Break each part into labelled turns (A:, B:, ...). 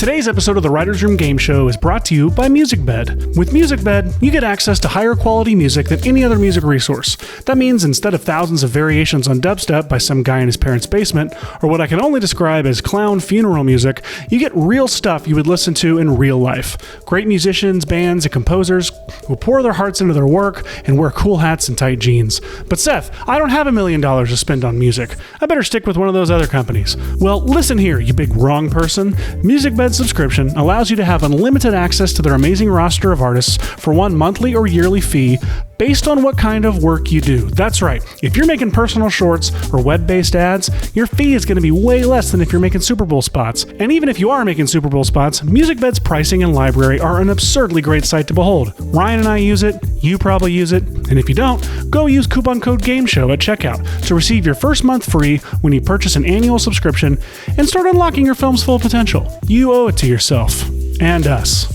A: Today's episode of the Writers Room Game Show is brought to you by Musicbed. With Musicbed, you get access to higher quality music than any other music resource. That means instead of thousands of variations on dubstep by some guy in his parents' basement, or what I can only describe as clown funeral music, you get real stuff you would listen to in real life. Great musicians, bands, and composers who pour their hearts into their work and wear cool hats and tight jeans. But Seth, I don't have $1 million to spend on music. I better stick with one of those other companies. Well, listen here, you big wrong person. Musicbed subscription allows you to have unlimited access to their amazing roster of artists for one monthly or yearly fee based on what kind of work you do. That's right. If you're making personal shorts or web-based ads, your fee is going to be way less than if you're making Super Bowl spots. And even if you are making Super Bowl spots, Musicbed's pricing and library are an absurdly great sight to behold. Ryan and I use it, you probably use it, and if you don't, go use coupon code GAMESHOW at checkout to receive your first month free when you purchase an annual subscription and start unlocking your film's full potential. You owe it to yourself. And us.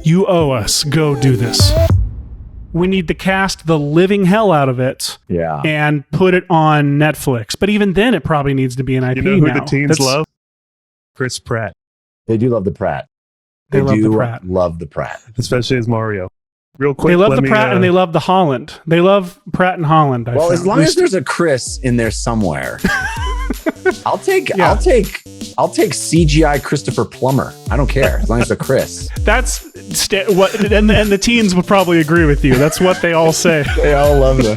A: You owe us. Go do this. We need to cast the living hell out of it and put it on Netflix. But even then, it probably needs to be an IP now.
B: You know who the teens love? Chris Pratt.
C: They do love the Pratt.
A: They
C: love the Pratt.
B: Especially as Mario. Real quick,
A: they love the Pratt and they love the Holland. They love Pratt and Holland.
C: As long as there's a Chris in there somewhere, I'll take CGI Christopher Plummer. I don't care as long as it's a Chris.
A: That's what, and the teens would probably agree with you. That's what they all say.
C: They all love them.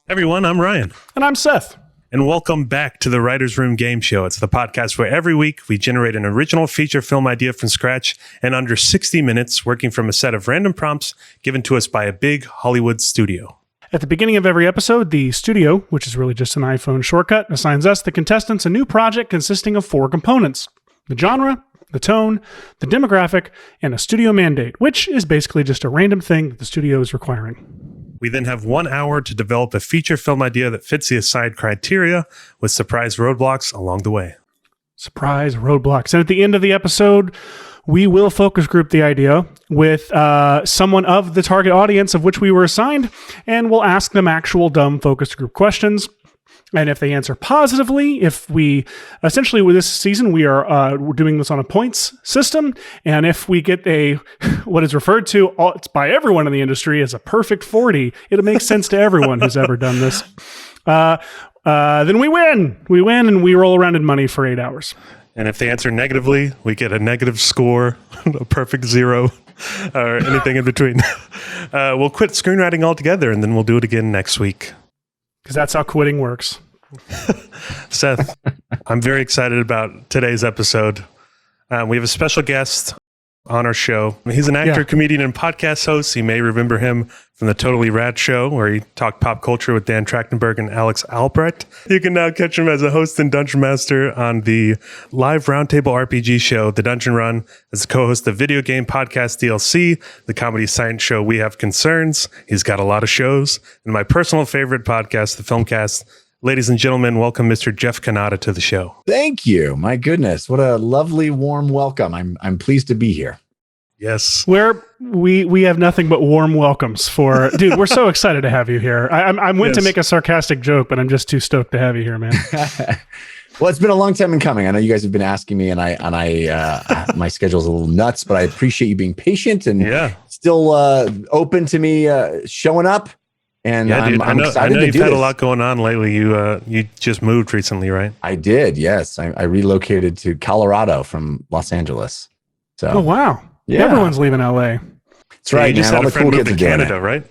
B: Everyone, I'm Ryan.
A: And I'm Seth.
B: And welcome back to the Writers Room Game Show. It's the podcast where every week we generate an original feature film idea from scratch in under 60 minutes, working from a set of random prompts given to us by a big Hollywood studio.
A: At the beginning of every episode, the studio, which is really just an iPhone shortcut, assigns us, the contestants, a new project consisting of 4 components: the genre, the tone, the demographic, and a studio mandate, which is basically just a random thing that the studio is requiring.
B: We then have 1 hour to develop a feature film idea that fits the assigned criteria with surprise roadblocks along the way.
A: Surprise roadblocks. And at the end of the episode, we will focus group the idea with someone of the target audience of which we were assigned, and we'll ask them actual dumb focus group questions. And if they answer positively, essentially with this season, we're doing this on a points system. And if we get what is referred to it's by everyone in the industry as a perfect 40, it'll make sense to everyone who's ever done this. Then we win. We win and we roll around in money for 8 hours.
B: And if they answer negatively, we get a negative score, a perfect 0, or anything in between. We'll quit screenwriting altogether and then we'll do it again next week.
A: Because that's how quitting works.
B: Seth, I'm very excited about today's episode. We have a special guest on our show. He's an actor, comedian, and podcast host. You may remember him from the Totally Rad Show, where he talked pop culture with Dan Trachtenberg and Alex Albrecht. You can now catch him as a host and dungeon master on the live roundtable RPG show, The Dungeon Run, as a co-host of video game podcast DLC, the comedy science show We Have Concerns. He's got a lot of shows. And my personal favorite podcast, The Filmcast. Ladies and gentlemen, welcome Mr. Jeff Cannata to the show.
C: Thank you. My goodness, what a lovely, warm welcome. I'm pleased to be here.
B: Yes.
A: We have nothing but warm welcomes for, dude, we're so excited to have you here. I went to make a sarcastic joke, but I'm just too stoked to have you here, man.
C: Well, it's been a long time in coming. I know you guys have been asking me, and my schedule's a little nuts, but I appreciate you being patient and still open to me showing up. And I'm excited to do this.
B: You've had a lot going on lately. You just moved recently, right?
C: I did, yes. I relocated to Colorado from Los Angeles. So.
A: Oh, wow. Yeah. Everyone's leaving LA.
C: That's right,
B: you just
C: man.
B: had a friend move to Canada, right?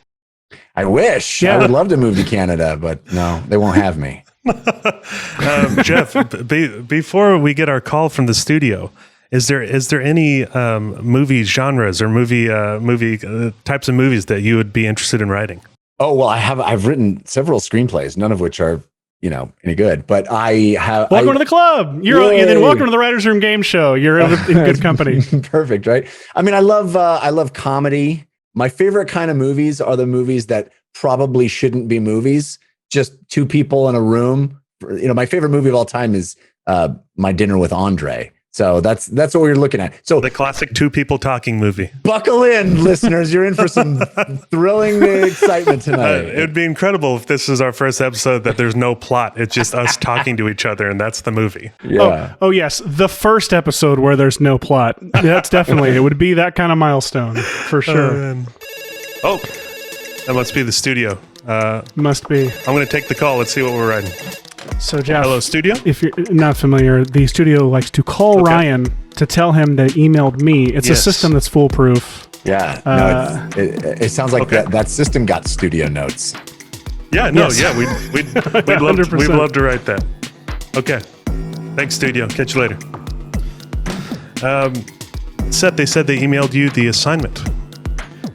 C: I wish. Yeah. I would love to move to Canada, but no, they won't have me.
B: Jeff, before we get our call from the studio, is there any movie genres or movie types of movies that you would be interested in writing?
C: Oh, well, I've written several screenplays, none of which are, any good, but I have.
A: Welcome to the club. Then welcome to the Writers Room Game Show. You're in good company.
C: Perfect, right? I mean, I love comedy. My favorite kind of movies are the movies that probably shouldn't be movies. Just two people in a room. My favorite movie of all time is My Dinner with Andre. So that's what we're looking at. So
B: the classic two people talking movie.
C: Buckle in, listeners. You're in for some thrilling excitement tonight.
B: It would be incredible if this is our first episode that there's no plot. It's just us talking to each other, and that's the movie.
C: Yeah.
A: Oh yes, the first episode where there's no plot. That's definitely it. Would be that kind of milestone for sure.
B: Oh, that must be the studio.
A: Must be.
B: I'm going to take the call. Let's see what we're writing.
A: So, Jeff,
B: hello, studio.
A: If you're not familiar, the studio likes to call Ryan to tell him that he emailed me. It's a system that's foolproof.
C: Yeah. No, it sounds like that system got studio notes.
B: Yeah. No.
A: Yes.
B: Yeah. We'd love to write that. Okay. Thanks, studio. Catch you later. Seth, they said they emailed you the assignment.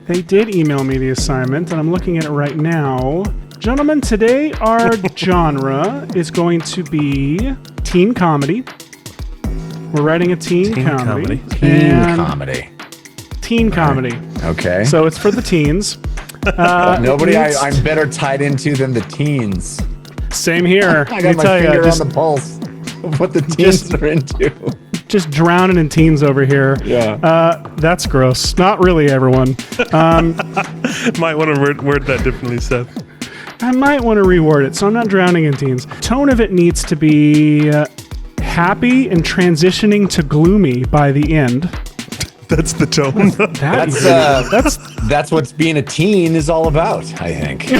A: They did email me the assignment, and I'm looking at it right now. Gentlemen, today our genre is going to be teen comedy. We're writing a teen comedy. Teen comedy.
C: Okay.
A: So it's for the teens.
C: Nobody I'm better tied into than the teens.
A: Same here.
C: I got my finger on the pulse of what the teens are into.
A: Just drowning in teens over here.
C: Yeah.
A: That's gross. Not really, everyone.
B: Might want to word that differently, Seth.
A: I might want to reword it, so I'm not drowning in teens. Tone of it needs to be happy and transitioning to gloomy by the end.
B: That's the tone.
C: That's what being a teen is all about, I think.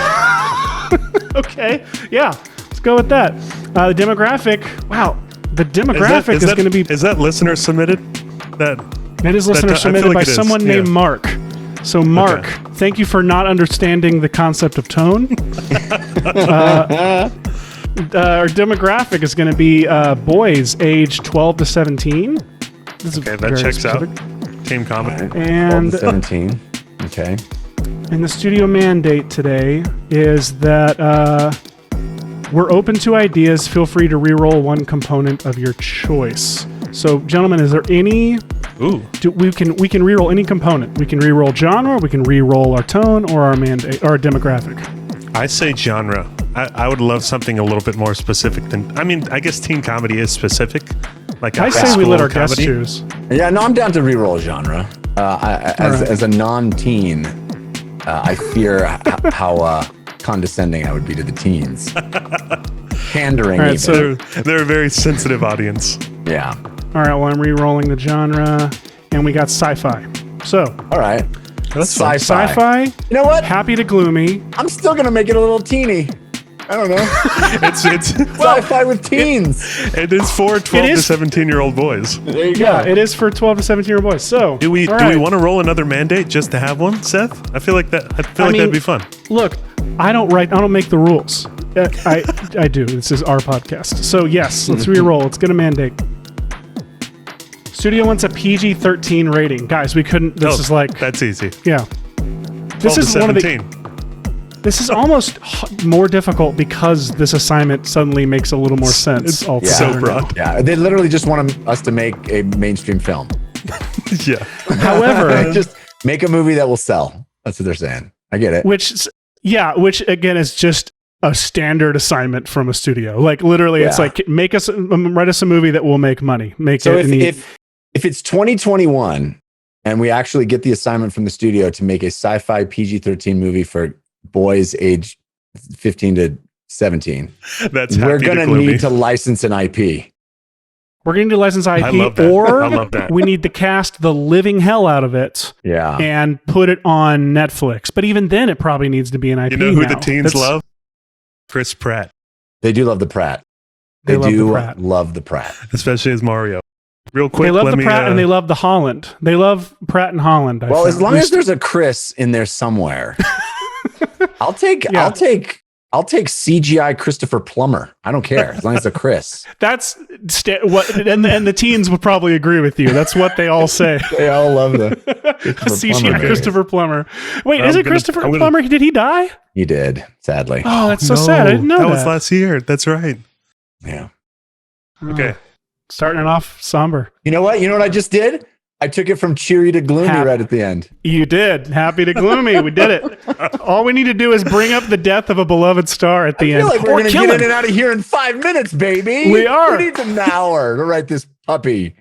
A: Okay, yeah, let's go with that. The demographic, wow, the demographic is going to be...
B: Is that listener submitted?
A: It is listener submitted by someone named Mark. So, Mark, thank you for not understanding the concept of tone. Our demographic is going to be boys aged 12 to 17.
B: Okay, that checks out. Teen comedy.
C: Right.
A: And
C: 12 to 17. Okay.
A: And the studio mandate today is that we're open to ideas. Feel free to re-roll one component of your choice. So, gentlemen, is there any... we can re-roll any component. We can re-roll genre, we can re-roll our tone, or our mandate, or our demographic.
B: I say genre. I would love something a little bit more specific than... I mean, I guess teen comedy is specific. Like
A: I say we let our guests choose.
C: Yeah, no, I'm down to re-roll genre. As a non-teen, I fear how condescending I would be to the teens. Pandering.
A: All right, so
B: they're a very sensitive audience.
C: Yeah.
A: All right, well, I'm re-rolling the genre, and we got sci-fi. So,
C: all right,
B: that's
C: sci-fi.
A: Sci-fi.
C: You know what?
A: Happy to gloomy.
C: I'm still gonna make it a little teeny. I don't know.
B: it's
C: sci-fi with teens.
B: It is for 12 to 17-year-old boys.
C: There you go.
A: Yeah, it is for 12 to 17-year-old boys. So,
B: do we want to roll another mandate just to have one, Seth? I feel like that'd be fun.
A: Look, I don't make the rules. I do. This is our podcast. So yes, let's re-roll. Let's get a mandate. Studio wants a PG-13 rating. Guys, we couldn't...
B: That's easy.
A: Yeah. This is
B: 17.
A: This is almost more difficult because this assignment suddenly makes a little more sense.
B: It's so broad.
C: Yeah, they literally just want us to make a mainstream film.
B: Yeah.
A: However...
C: just make a movie that will sell. That's what they're saying. I get it.
A: Which again is just a standard assignment from a studio. Like literally, it's like write us a movie that will make money.
C: If it's 2021 and we actually get the assignment from the studio to make a sci-fi PG-13 movie for boys age 15 to 17, we're going to need to license an IP.
A: We're going to license IP,
B: I love that.
A: We need to cast the living hell out of it, and put it on Netflix. But even then, it probably needs to be an IP.
B: You know who the teens love? Chris Pratt.
C: They do love the Pratt. They love the Pratt,
B: especially as Mario. Real quick,
A: they love the Pratt and they love the Holland. They love Pratt and Holland.
C: As long as there's a Chris in there somewhere, I'll take CGI Christopher Plummer. I don't care as long as it's a Chris.
A: That's what, and the teens would probably agree with you. That's what they all say.
C: They all love the
A: CGI Christopher Plummer. Wait, is it Christopher Plummer? Did he die?
C: He did, sadly.
A: Oh, that's so sad. I didn't know that.
B: That was last year. That's right.
C: Yeah.
B: Okay.
A: Starting it off somber.
C: You know what I just did? I took it from cheery to gloomy right at the end.
A: You did. Happy to gloomy. We did it. All we need to do is bring up the death of a beloved star at the end.
C: I feel like we're going to get in and out of here in 5 minutes, baby.
A: We are.
C: We need an hour to write this puppy.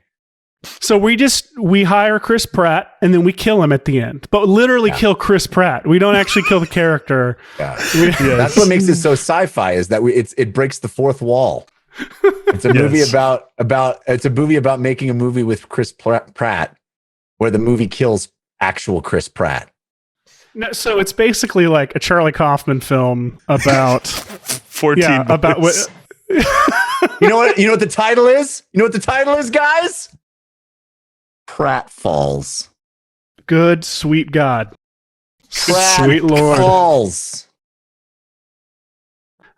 A: So we hire Chris Pratt and then we kill him at the end, but literally kill Chris Pratt. We don't actually kill the character.
C: Yeah. That's what makes it so sci-fi is that it breaks the fourth wall. It's a movie about making a movie with Chris Pratt where the movie kills actual Chris Pratt.
A: No, so it's basically like a Charlie Kaufman film about
B: 14 minutes.
A: about what
C: You know what the title is? You know what the title is, guys? Pratfalls.
A: Good sweet God.
C: Sweet Lord. Falls.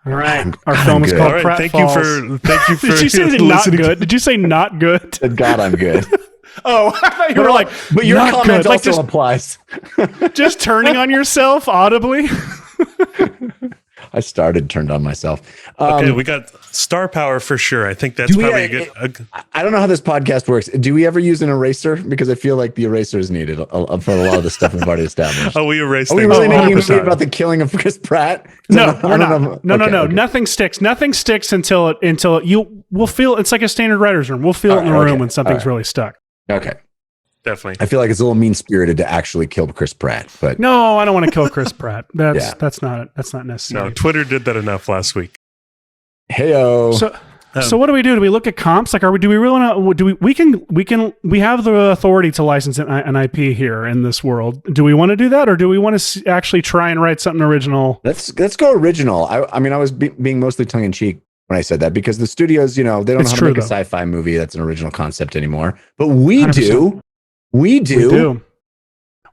A: All right. Our film is
C: good.
A: called
B: All right,
A: Pratfalls.
B: thank you for
A: Did you say not
B: listening.
A: good? Did you say not good?
C: Good God, I'm good.
A: Oh, I thought you were like,
C: but your
A: not
C: comment
A: good. Like
C: also applies.
A: just turning on yourself audibly.
C: I turned on myself.
B: Okay, we got star power for sure. I think that's probably a good.
C: I don't know how this podcast works. Do we ever use an eraser? Because I feel like the eraser is needed for a lot of the stuff we've already established.
B: Oh, we erased.
C: Are we really making a movie about the killing of Chris Pratt?
A: No, we're not. No. Nothing sticks. Nothing sticks until we'll feel. It's like a standard writer's room. We'll feel it in the room when something's really stuck.
C: Okay.
B: Definitely.
C: I feel like it's a little mean-spirited to actually kill Chris Pratt, but
A: no, I don't want to kill Chris Pratt. That's not necessary.
B: No, Twitter did that enough last week.
C: Heyo.
A: So what do we do? Do we look at comps? Like, do we really want to? We have the authority to license an IP here in this world. Do we want to do that, or do we want to actually try and write something original?
C: Let's go original. I mean, I was being mostly tongue in cheek when I said that because the studios, they don't know how to make a sci-fi movie that's an original concept anymore, but we 100%. do. We do.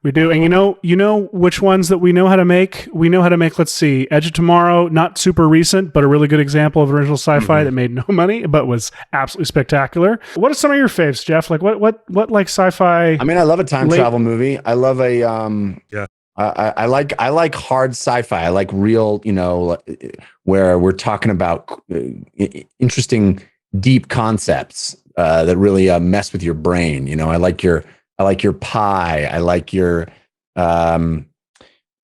C: And you know which ones that we know how to make? We know how to make, let's see, Edge of Tomorrow, not super recent, but a really good example of original sci-fi that made no money, but was absolutely spectacular. What are some of your faves, Jeff? Like what like sci-fi? I mean, I love a time travel movie. I love a I like hard sci-fi. I like real, where we're talking about interesting, deep concepts that really mess with your brain. I like your pie. I like your I'm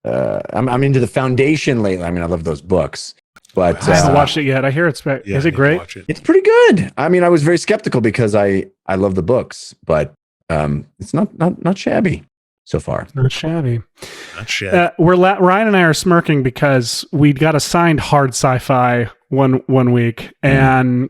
C: into The Foundation lately. I mean, I love those books, but
A: I haven't watched it yet. I hear is it great?
C: It's pretty good. I mean, I was very skeptical because I love the books, but it's not shabby so far.
A: Not shabby.
B: Not shabby.
A: Ryan and I are smirking because we got assigned hard sci-fi one week and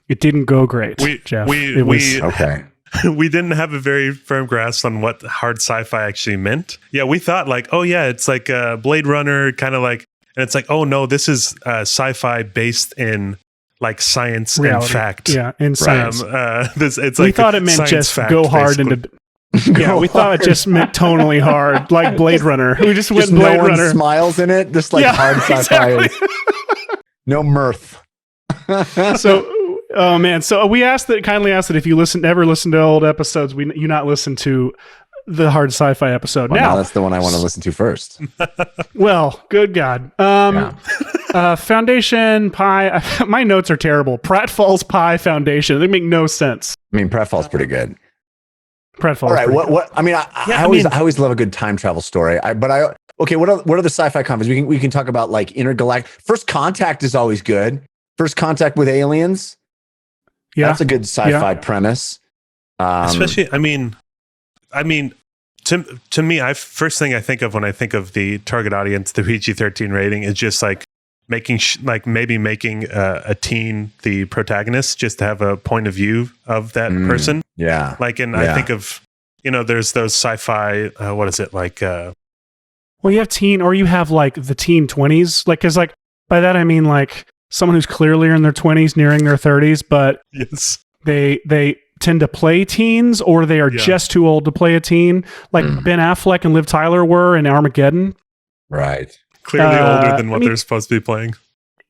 A: it didn't go great, Jeff.
C: Okay.
B: We didn't have a very firm grasp on what hard sci-fi actually meant. Yeah, we thought like, oh yeah, it's like Blade Runner, kind of like, and it's like, oh no, this is sci-fi based in like science reality. And fact.
A: Yeah, in science.
B: It's
A: we
B: like
A: thought it meant just
B: fact,
A: go hard
B: basically.
A: We thought it just meant tonally hard, like Blade Runner. We just went Blade
C: no
A: Runner.
C: One smiles in it, just like hard sci-fi. Exactly. No mirth.
A: Oh man! So we kindly asked that if you ever listen to old episodes, you not listen to the hard sci-fi episode.
C: Well, now that's the one I want to listen to first.
A: Well, good God! Foundation Pie. My notes are terrible. Pratfall's Pie Foundation. They make no sense.
C: I mean, Pratfall's pretty good.
A: Pratfall's.
C: All right. What? I mean, I always love a good time travel story. Okay. What are the sci-fi comedies? We can talk about like intergalactic. First Contact is always good. First Contact with aliens. Yeah, that's a good sci-fi premise.
B: Especially, I mean, to me, first thing I think of when I think of the target audience, the PG-13 rating, is just like making a teen the protagonist, just to have a point of view of that person.
C: Yeah,
B: I think of there's those sci-fi. What is it like?
A: Well, you have teen, or you have like the teen 20s, like because like by that I mean like. Someone who's clearly in their 20s, nearing their 30s, but they tend to play teens, or they are just too old to play a teen, like Ben Affleck and Liv Tyler were in Armageddon.
C: Right.
B: Clearly older than what they're supposed to be playing.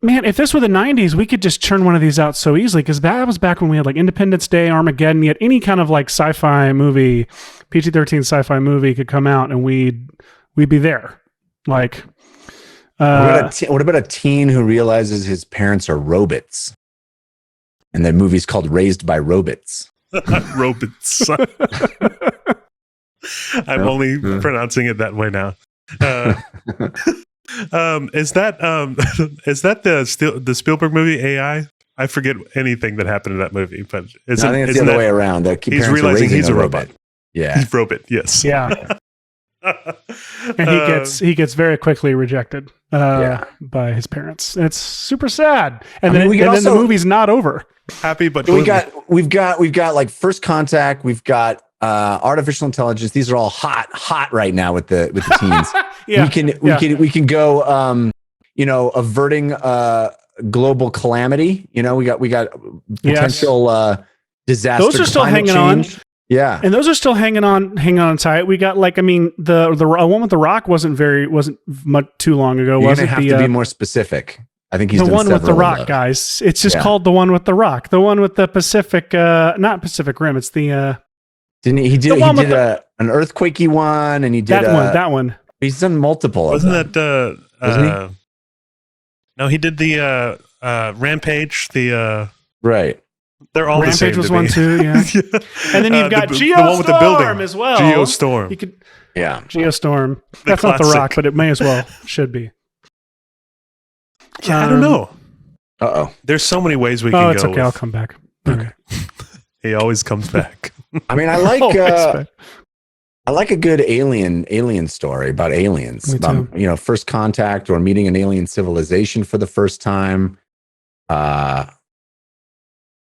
A: Man, if this were the 90s, we could just churn one of these out so easily, because that was back when we had like Independence Day, Armageddon, yet any kind of like sci-fi movie, PG-13 sci-fi movie could come out and we'd be there. Like...
C: what about a teen who realizes his parents are robots? And the movie's called Raised by Robots.
B: Robots. I'm only pronouncing it that way now. Is that the Spielberg movie AI? I forget anything that happened in that movie, but
C: I think it's the other way around.
B: He's realizing he's a robot.
C: Yeah.
B: He's robot, yes.
A: Yeah. And he gets very quickly rejected by his parents. And it's super sad. And then the movie's not over.
B: Happy, but
C: we've got like First Contact, we've got artificial intelligence. These are all hot right now with the teens. We can go averting global calamity. We got potential disaster.
A: Those are still hanging
C: change.
A: on.
C: Yeah,
A: and those are still hanging on tight. We got the one with the Rock wasn't much too long ago.
C: You're gonna have to be more specific. I think he's
A: the one with the Rock, guys. It's just called the one with the Rock. The one with the Pacific, not Pacific Rim. It's the.
C: Didn't he did an earthquakey one, and he did
A: that one.
C: He's done multiple.
B: Wasn't that
C: wasn't he?
B: No, he did the Rampage.
C: Right.
B: They're all
A: Rampage
B: the same.
A: Was one too, yeah. And then you've got Geostorm as well.
B: Geostorm.
A: Geostorm. That's not the Rock, but it may as well. Should be.
B: Yeah, I don't know.
C: Uh-oh.
B: There's so many ways we can go.
A: Oh, it's okay. I'll come back. Okay.
B: He always comes back.
C: I mean, I like a good alien story about aliens. About, First Contact or meeting an alien civilization for the first time.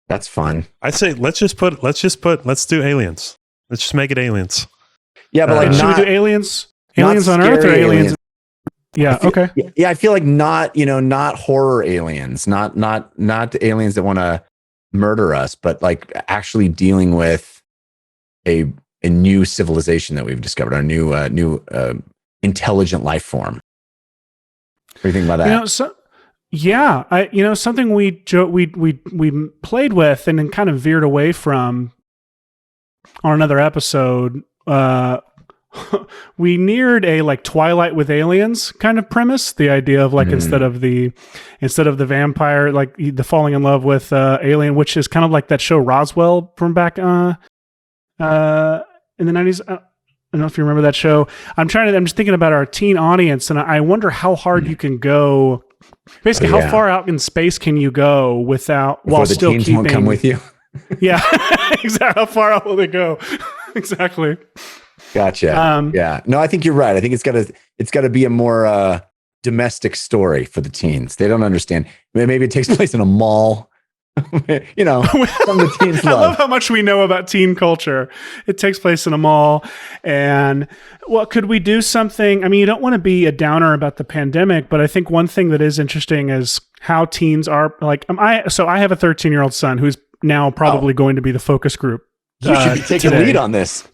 C: That's fun.
B: I'd say let's do aliens. Let's just make it aliens.
C: Yeah, but
A: should we do aliens? Aliens on Earth or aliens? Yeah. Okay.
C: Yeah, I feel like not horror aliens, not aliens that want to murder us, but like actually dealing with a new civilization that we've discovered, a new intelligent life form. What do you think about that?
A: Something we played with and then kind of veered away from on another episode. We neared a like Twilight with aliens kind of premise. The idea of like instead of the vampire, like the falling in love with alien, which is kind of like that show Roswell from back in the 90s. I don't know if you remember that show. I'm just thinking about our teen audience, and I wonder how hard you can go. Basically, how far out in space can you go while
C: the
A: still
C: teens
A: keeping?
C: Won't come with you.
A: Yeah, exactly. How far out will they go? Exactly.
C: Gotcha. Yeah. No, I think you're right. I think it's gotta be a more domestic story for the teens. They don't understand. Maybe it takes place in a mall. Some of the teens love.
A: I love how much we know about teen culture. It takes place in a mall. And could we do something? I mean, you don't want to be a downer about the pandemic, but I think one thing that is interesting is how teens are like, I have a 13-year-old son who's now probably going to be the focus group.
C: You should be taking lead on this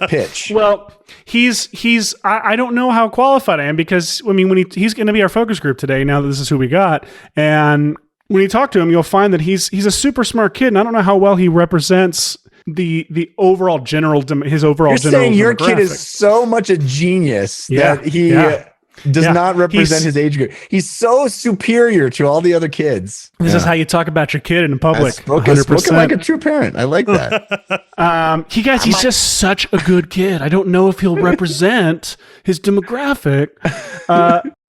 C: pitch.
A: Well, I don't know how qualified I am because when he's going to be our focus group today, now that this is who we got. And when you talk to him, you'll find that he's a super smart kid, and I don't know how well he represents the overall general. You're
C: saying your kid is so much a genius that he does not represent his age group. He's so superior to all the other kids.
A: This is how you talk about your kid in public.
C: Spoken like a true parent. I like that.
A: He's just such a good kid. I don't know if he'll represent his demographic.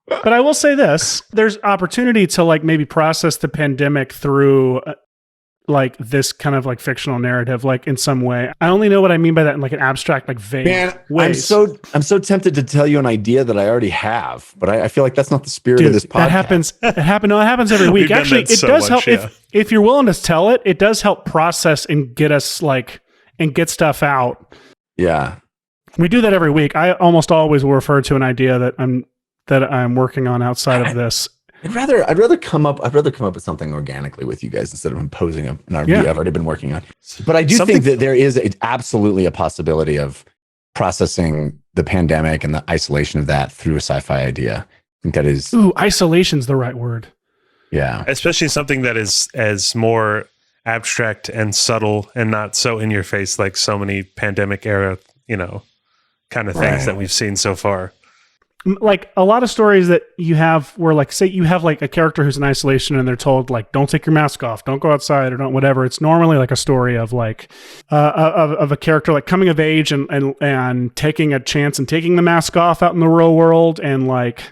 A: But I will say this, there's opportunity to like maybe process the pandemic through like this kind of like fictional narrative, like in some way. I only know what I mean by that in like an abstract, like vague ways.
C: I'm so tempted to tell you an idea that I already have, but I feel like that's not the spirit of this podcast.
A: It happens every week. Actually, it does help if you're willing to tell it. It does help process and get us and get stuff out.
C: Yeah,
A: we do that every week. I almost always will refer to an idea that I'm working on outside of this.
C: I'd rather come up with something organically with you guys instead of imposing an idea I've already been working on. But I do think that there is absolutely a possibility of processing the pandemic and the isolation of that through a sci-fi idea. I think that is.
A: Ooh, isolation's the right word.
C: Yeah.
B: Especially something that is as more abstract and subtle and not so in your face like so many pandemic era, kind of things that we've seen so far.
A: Like a lot of stories that you have where like, say you have like a character who's in isolation and they're told like, don't take your mask off, don't go outside or don't whatever. It's normally like a story of like, of a character like coming of age and taking a chance and taking the mask off out in the real world and like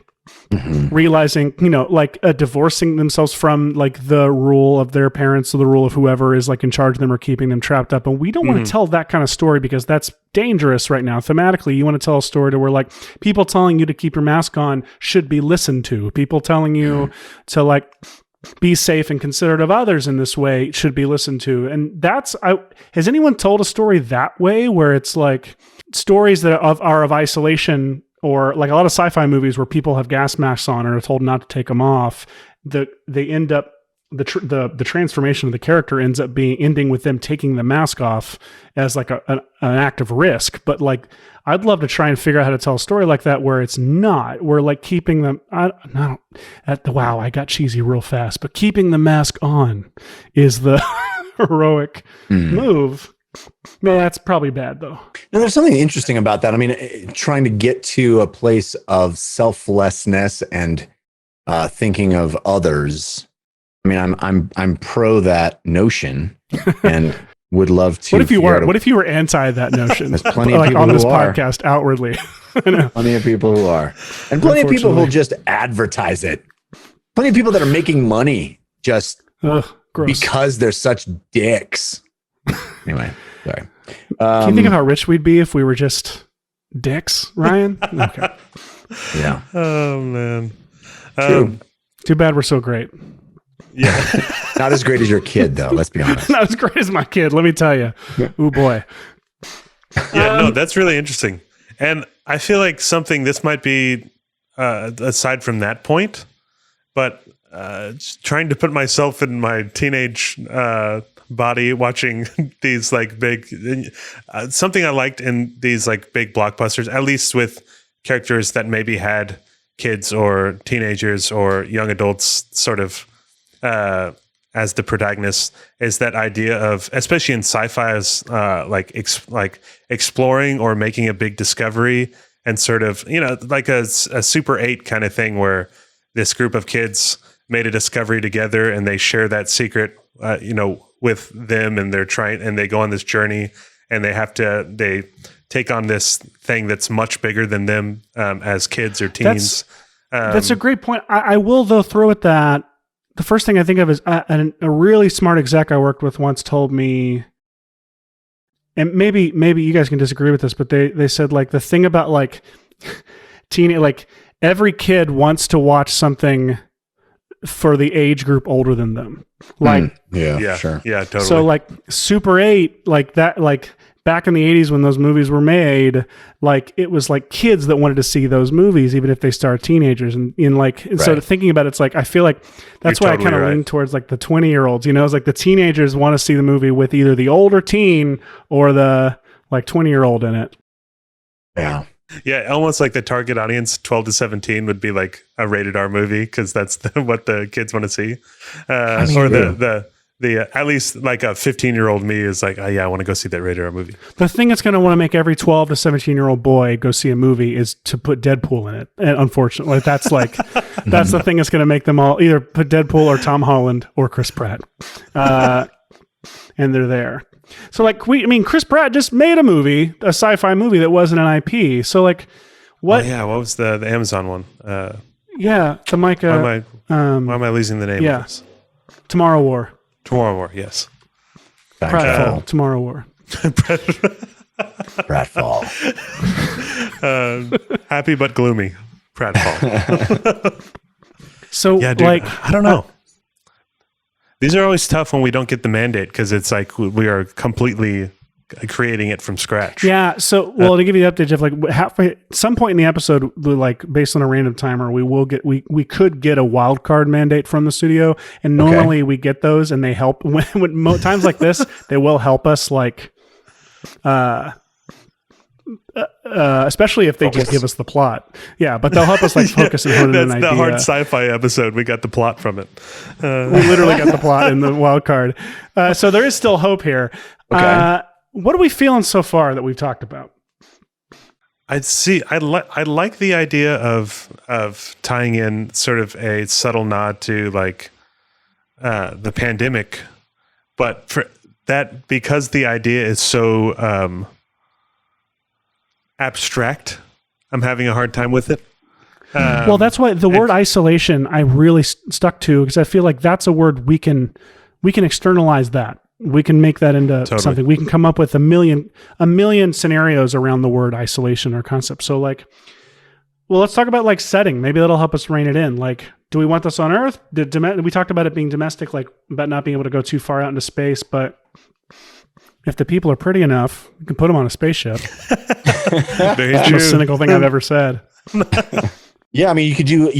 A: realizing, like divorcing themselves from like the rule of their parents or the rule of whoever is like in charge of them or keeping them trapped up. And we don't want to tell that kind of story because that's dangerous right now. Thematically, you want to tell a story to where like people telling you to keep your mask on should be listened to. People telling you to like be safe and considerate of others in this way should be listened to. And has anyone told a story that way where it's like stories that are of isolation, or like a lot of sci-fi movies where people have gas masks on and are told not to take them off, they end up, the transformation of the character ends up ending with them taking the mask off as like an act of risk. But like, I'd love to try and figure out how to tell a story like that where it's not, where like keeping them, wow, I got cheesy real fast, but keeping the mask on is the heroic move. No, that's probably bad though.
C: No, there's something interesting about that. I mean, trying to get to a place of selflessness and thinking of others. I mean, I'm pro that notion, and would love to.
A: What if you were? What if you were anti that notion?
C: There's plenty of
A: like
C: people
A: on this
C: who are.
A: podcast outwardly.
C: Plenty of people who are, and plenty of people who just advertise it. Plenty of people that are making money just because they're such dicks. Anyway, sorry.
A: Can you think of how rich we'd be if we were just dicks, Ryan? Okay.
C: Yeah.
B: Oh man.
A: Too bad we're so great.
B: Yeah.
C: Not as great as your kid, though. Let's be honest.
A: Not as great as my kid. Let me tell you. Oh boy.
B: Yeah. No, that's really interesting, and I feel like this might be aside from that point, but trying to put myself in my teenage body watching these like big something I liked in these like big blockbusters, at least with characters that maybe had kids or teenagers or young adults sort of as the protagonists, is that idea of, especially in sci-fi, as like exploring or making a big discovery, and sort of, like a Super 8 kind of thing where this group of kids made a discovery together and they share that secret with them, and they go on this journey, and they take on this thing that's much bigger than them as kids or teens.
A: That's a great point. I will though throw at that. The first thing I think of is a really smart exec I worked with once told me, and maybe you guys can disagree with this, but they said like the thing about like like every kid wants to watch something for the age group older than them. Like,
B: yeah,
C: sure.
B: Yeah, totally.
A: So like Super 8, like that, like back in the 80s when those movies were made, like it was like kids that wanted to see those movies, even if they starred teenagers. And so thinking about it, it's like, I feel like that's why totally I kind of lean towards like the 20-year-olds, it's like the teenagers want to see the movie with either the older teen or the like 20-year-old in it.
C: Yeah.
B: Yeah, almost like the target audience, 12 to 17, would be like a rated R movie because that's what the kids want to see. Or the at least like a 15-year-old me is like, oh yeah, I want to go see that rated R movie.
A: The thing that's going to want to make every 12 to 17-year-old boy go see a movie is to put Deadpool in it. And unfortunately, that's like that's the thing that's going to make them all either put Deadpool or Tom Holland or Chris Pratt, and they're there. So like Chris Pratt just made a movie, a sci-fi movie that wasn't an IP. So like, what?
B: Oh, yeah, what was the Amazon one?
A: Yeah, the Micah.
B: Why am I losing the name of this?
A: Tomorrow War.
B: Tomorrow War, yes.
A: Pratfall. Tomorrow War.
C: Pratfall.
B: Happy but gloomy. Pratfall.
A: So
B: yeah, dude, like, I don't know. These are always tough when we don't get the mandate because it's like we are completely creating it from scratch.
A: Yeah. So, to give you the update, Jeff, like halfway, some point in the episode, like based on a random timer, we could get a wild card mandate from the studio, and normally we get those, and they help when times like this. They will help us, like, especially if they just give us the plot. Yeah, but they'll help us like focus and hone in an idea.
B: That's the hard sci-fi episode. We got the plot from it.
A: We literally got the plot in the wild card. So there is still hope here.
C: Okay.
A: What are we feeling so far that we've talked about?
B: I like the idea of tying in sort of a subtle nod to like the pandemic, but for that, because the idea is so abstract, I'm having a hard time with it.
A: Well, that's why the word isolation I really stuck to, because I feel like that's a word we can externalize that. We can make that into something. We can come up with a million scenarios around the word isolation or concept. So like, well, let's talk about like setting. Maybe that'll help us rein it in. Like, do we want this on Earth? We talked about it being domestic, like about not being able to go too far out into space, but if the people are pretty enough, we can put them on a spaceship. That's the most cynical thing I've ever said.
C: Yeah, I mean, you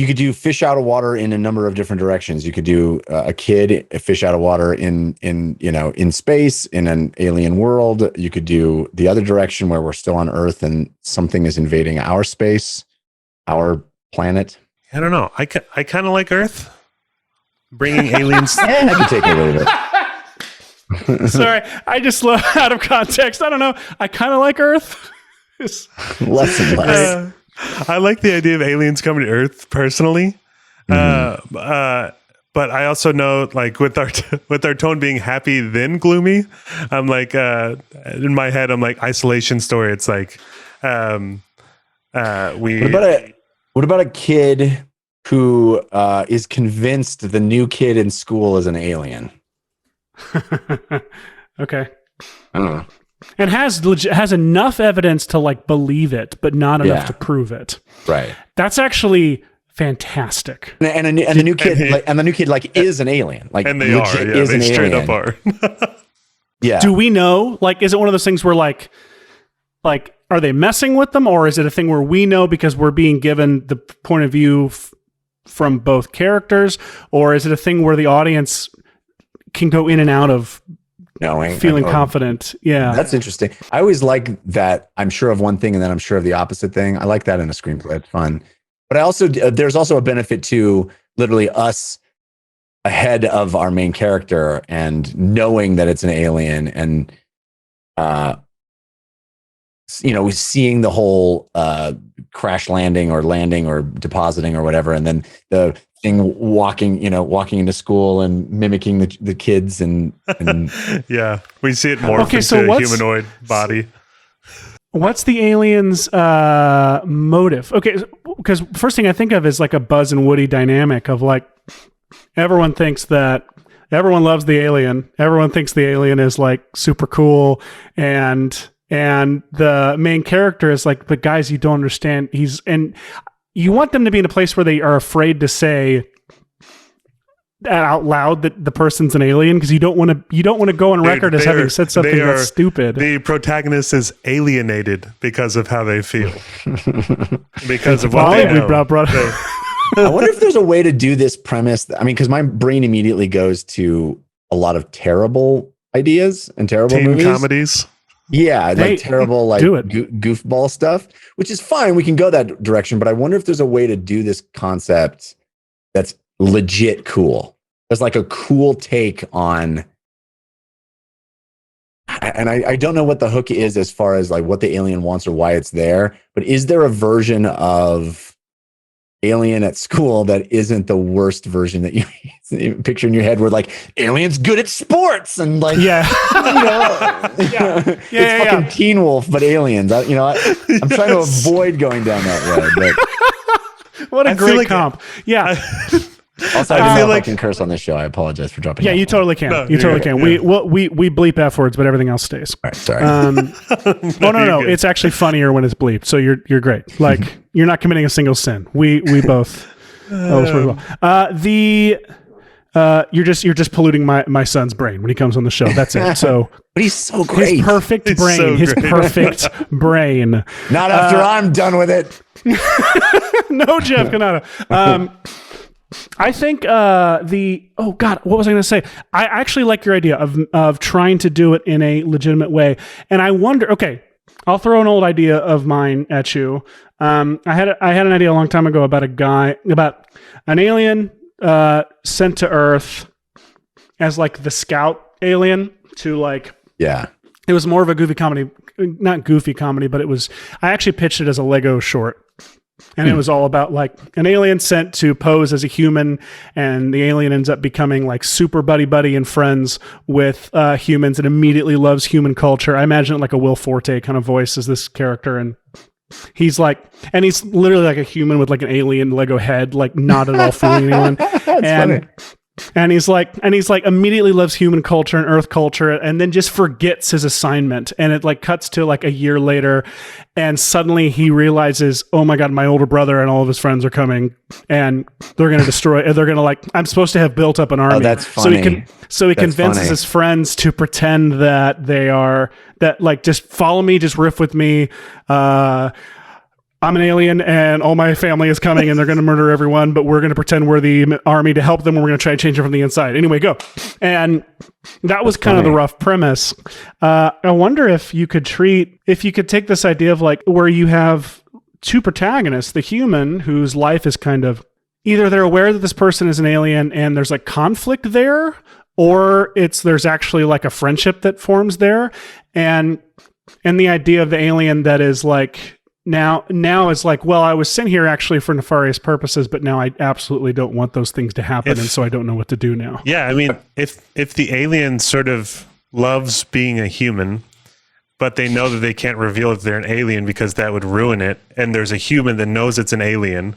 C: could do fish out of water in a number of different directions. You could do a fish out of water in space, in an alien world. You could do the other direction where we're still on Earth and something is invading our space, our planet.
B: I don't know. I kind of like Earth. Bringing aliens.
C: Yeah, I can take it a little bit.
A: Sorry, I just love out of context. I don't know. I kind of like Earth.
C: Less and less.
B: I like the idea of aliens coming to Earth personally, but I also know, like with our tone being happy then gloomy, I'm like in my head I'm like isolation story. It's like What
C: about a kid who is convinced the new kid in school is an alien?
A: Okay.
C: I don't know.
A: And has enough evidence to like believe it, but not enough to prove it.
C: Right.
A: That's actually fantastic.
C: And the new kid like is an alien. Like,
B: and they are. Yeah, they straight up are.
A: Yeah. Do we know? Like, is it one of those things where like, are they messing with them, or is it a thing where we know because we're being given the point of view from both characters, or is it a thing where the audience can go in and out of feeling confident? Yeah,
C: that's interesting. I always like that. I'm sure of one thing and then I'm sure of the opposite thing. I like that in a screenplay. It's fun. But I also there's also a benefit to literally us ahead of our main character and knowing that it's an alien and seeing the whole crash landing or depositing or whatever, and then the thing walking into school and mimicking the kids and
B: yeah, we see it morph into a humanoid body.
A: What's the alien's motive? Okay, because first thing I think of is like a Buzz and Woody dynamic of like everyone loves the alien. Everyone thinks the alien is like super cool, and the main character is like, but guys, you don't understand. And you want them to be in a place where they are afraid to say out loud that the person's an alien, because you don't want to go on record as having said something that's stupid.
B: The protagonist is alienated because of how they feel, because of what they know.
C: I wonder if there's a way to do this premise. I mean, because my brain immediately goes to a lot of terrible ideas and terrible movies.
B: Comedies.
C: Yeah, like terrible, like goofball stuff, which is fine. We can go that direction, but I wonder if there's a way to do this concept that's legit cool. There's like a cool take on, and I don't know what the hook is as far as like what the alien wants or why it's there, but is there a version of Alien at school that isn't the worst version that you picture in your head, where like aliens good at sports and like it's fucking Teen Wolf but aliens. I'm trying to avoid going down that road. But
A: what a great comp! Yeah.
C: Also, I feel like I can curse on this show. I apologize for dropping.
A: Yeah, you totally can. No, you totally can. Yeah. We bleep F words, but everything else stays.
C: All right, sorry.
A: No. It's actually funnier when it's bleeped. So you're great. Like you're not committing a single sin. We both. You're just polluting my son's brain when he comes on the show. That's it. So,
C: but he's so great.
A: His perfect brain. His perfect brain.
C: Not after I'm done with it.
A: No, Jeff Cannata. I think what was I going to say? I actually like your idea of trying to do it in a legitimate way. And I wonder, okay, I'll throw an old idea of mine at you. I had an idea a long time ago about an alien sent to Earth as like the scout alien to like,
C: yeah.
A: It was more of a goofy comedy, not goofy comedy, but I actually pitched it as a Lego short. And it was all about like an alien sent to pose as a human, and the alien ends up becoming like super buddy and friends with humans and immediately loves human culture. I imagine it like a Will Forte kind of voice as this character, and he's like, and he's literally like a human with like an alien Lego head, like not at all fooling anyone. Funny. And he's like immediately loves human culture and earth culture, and then just forgets his assignment. And it like cuts to like a year later, and suddenly he realizes, oh my God, my older brother and all of his friends are coming, and they're going to destroy. They're going to like, I'm supposed to have built up an army.
C: Oh, that's funny.
A: So he convinces his friends to pretend that they are just follow me, just riff with me. I'm an alien and all my family is coming and they're going to murder everyone, but we're going to pretend we're the army to help them and we're going to try and change it from the inside. Anyway, go. And that was kind of the rough premise. I wonder if you could take this idea of like where you have two protagonists, the human whose life is kind of either they're aware that this person is an alien and there's like conflict there, or there's actually like a friendship that forms there. And the idea of the alien that is like, Now it's like, well, I was sent here actually for nefarious purposes, but now I absolutely don't want those things to happen, and so I don't know what to do now.
B: Yeah, I mean, if the alien sort of loves being a human, but they know that they can't reveal if they're an alien because that would ruin it, and there's a human that knows it's an alien,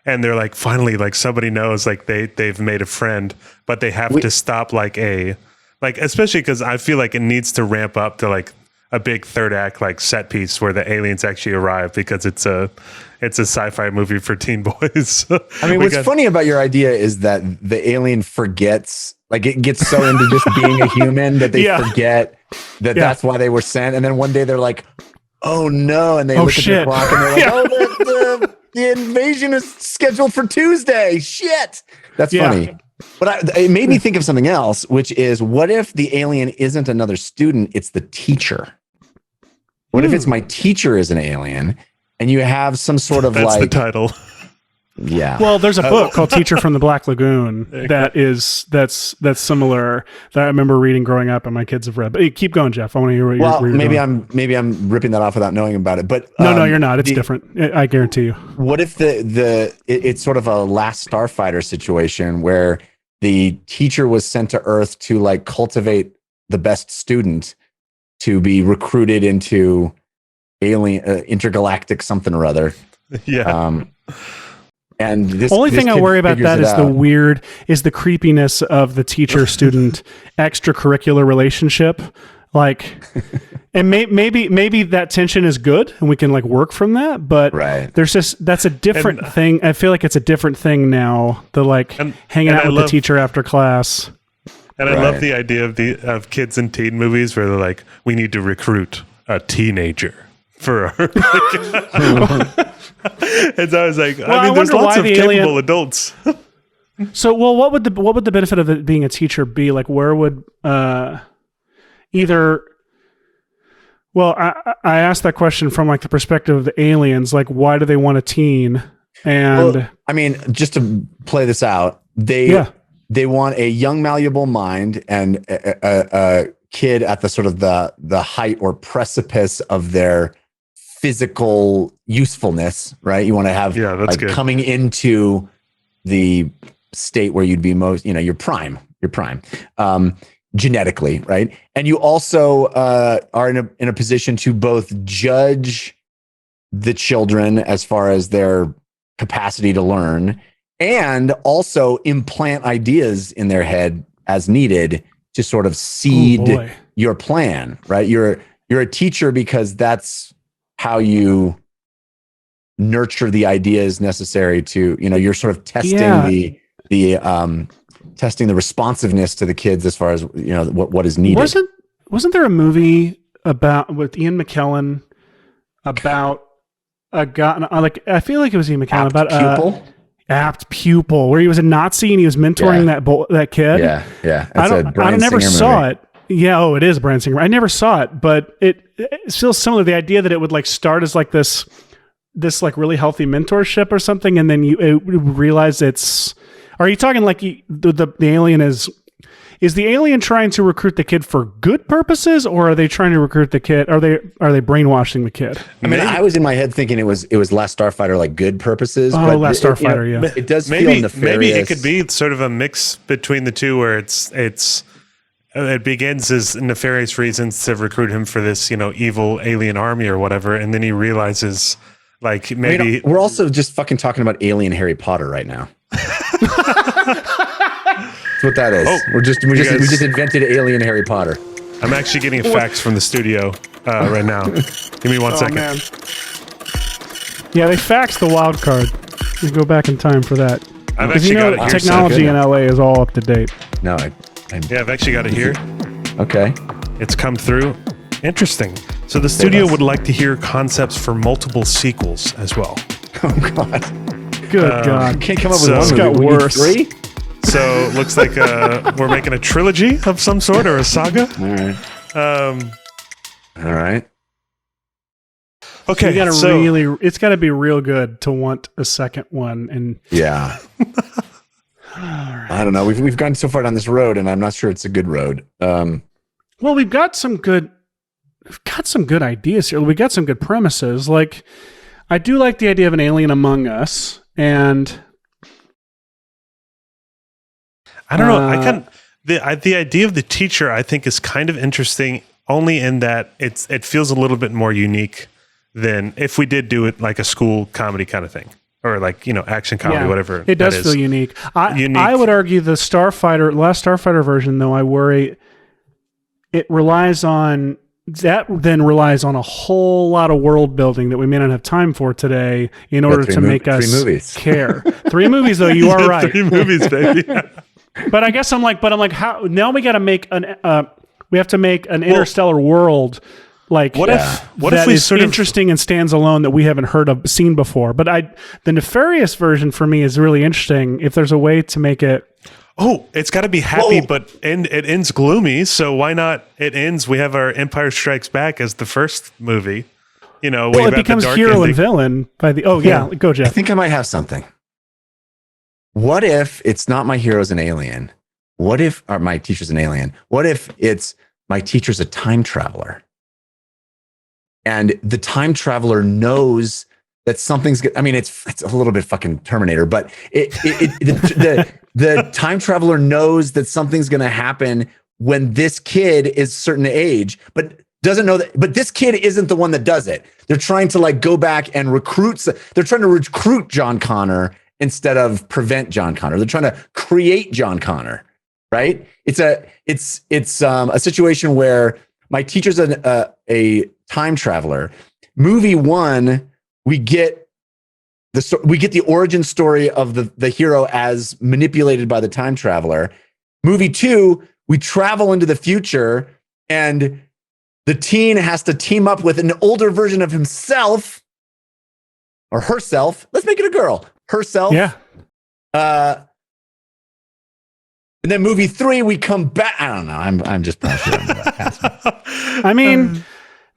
B: and they're like, finally, like somebody knows, like they've made a friend, but they have to stop especially because I feel like it needs to ramp up to like a big third act like set piece where the aliens actually arrive because it's a sci-fi movie for teen boys.
C: I mean, what's funny about your idea is that the alien forgets, like it gets so into just being a human that they forget that that's why they were sent. And then one day they're like, oh no. And they look at the clock and they're like, the invasion is scheduled for Tuesday. Shit. That's funny. But it made me think of something else, which is what if the alien isn't another student, it's the teacher? What if it's my teacher is an alien and you have some sort of
B: That's the title.
C: Yeah.
A: Well, there's a book called Teacher from the Black Lagoon that's similar that I remember reading growing up and my kids have read. But keep going, Jeff. I want to hear what you're
C: maybe
A: going.
C: I'm ripping that off without knowing about it. But
A: no, you're not. It's different. I guarantee you.
C: What if it's sort of a Last Starfighter situation where the teacher was sent to Earth to like cultivate the best student to be recruited into alien intergalactic something or other.
B: Yeah.
C: And this
A: only
C: this
A: thing I worry about that is the creepiness of the teacher student extracurricular relationship. Like, and maybe that tension is good and we can like work from that, but that's a different thing. I feel like it's a different thing now. The like hanging out with the teacher after class.
B: And I love the idea of kids in teen movies where they're like, we need to recruit a teenager for our. And so I was like, I mean, there's lots of capable adults.
A: So, well, what would the benefit of it being a teacher be? Like, where would either? Well, I asked that question from like the perspective of the aliens. Like, why do they want a teen? And
C: I mean, just to play this out, they want a young, malleable mind and a kid at the sort of the height or precipice of their physical usefulness, right? You want to have coming into the state where you'd be most, your prime, genetically, right? And you also are in a position to both judge the children as far as their capacity to learn, and also implant ideas in their head as needed to sort of seed your plan, right? You're a teacher because that's how you nurture the ideas necessary to, you're sort of testing testing the responsiveness to the kids as far as, what is needed.
A: Wasn't there a movie with Ian McKellen about a guy, like, I feel like it was Ian McKellen about Apt Pupil, where he was a Nazi and he was mentoring that kid.
C: Yeah.
A: I never saw it. Yeah, it is a Bryan Singer. I never saw it, but it feels similar. The idea that it would like start as like this like really healthy mentorship or something, and then you realize it's. Are you talking like the alien is the alien trying to recruit the kid for good purposes, or are they trying to recruit the kid? Are they brainwashing the kid?
C: I mean, I was in my head thinking it was Last Starfighter, like good purposes.
A: Oh, Last Starfighter,
C: it does feel nefarious.
B: Maybe it could be sort of a mix between the two, where it begins as nefarious reasons to recruit him for this, evil alien army or whatever, and then he realizes, Like maybe
C: we're also just fucking talking about Alien Harry Potter right now. That's what that is. We just invented Alien Harry Potter.
B: I'm actually getting a fax from the studio right now. Give me 1 second. Man.
A: Yeah, they faxed the wild card. You go back in time for that.
B: I've actually got it here.
A: Technology in LA is all up to date.
C: No,
B: I've actually got it here.
C: Okay.
B: It's come through. Interesting. So the studio would like to hear concepts for multiple sequels as well.
C: Oh God.
A: Good God.
C: Can't come up with one.
A: It's got worse.
C: 3?
B: So it looks like we're making a trilogy of some sort or a saga.
C: All right.
B: Okay.
A: It's got to be real good to want a second one. And
C: yeah. Right. I don't know. We've gone so far down this road, and I'm not sure it's a good road.
A: Well, we've got some good ideas here. We got some good premises. Like, I do like the idea of an alien among us, and
B: I don't know. The idea of the teacher, I think, is kind of interesting, only in that it feels a little bit more unique than if we did do it like a school comedy kind of thing, or like action comedy, whatever.
A: It does feel unique. I would argue the last Starfighter version, though, I worry it relies on a whole lot of world building that we may not have time for today in order to make us care. 3 movies, though. You are right.
B: 3 movies, baby.
A: But I guess I'm like, how now we got to make we have to make an interstellar world. Like, what if we sort of interesting and stands alone that we haven't seen before? But the nefarious version for me is really interesting. If there's a way to make it.
B: Oh, it's got to be happy, but it ends gloomy. So why not? It ends. We have our Empire Strikes Back as the first movie.
A: It becomes hero and villain by the. Oh yeah, go Jeff.
C: I think I might have something. What if it's not my hero's an alien? What if my teacher's an alien? What if it's my teacher's a time traveler? And the time traveler knows that something's good. I mean, it's a little bit fucking Terminator, but the time traveler knows that something's going to happen when this kid is a certain age, but doesn't know that. But this kid isn't the one that does it. They're trying to go back and recruit. They're trying to recruit John Connor instead of prevent John Connor. They're trying to create John Connor, right? It's a situation where my teacher's a time traveler. Movie 1, we get the origin story of the hero as manipulated by the time traveler. Movie 2, we travel into the future, and the teen has to team up with an older version of himself or herself. Let's make it a girl. Herself.
A: Yeah.
C: And then movie 3, we come back. I don't know. I'm just bullshitting.
A: I mean,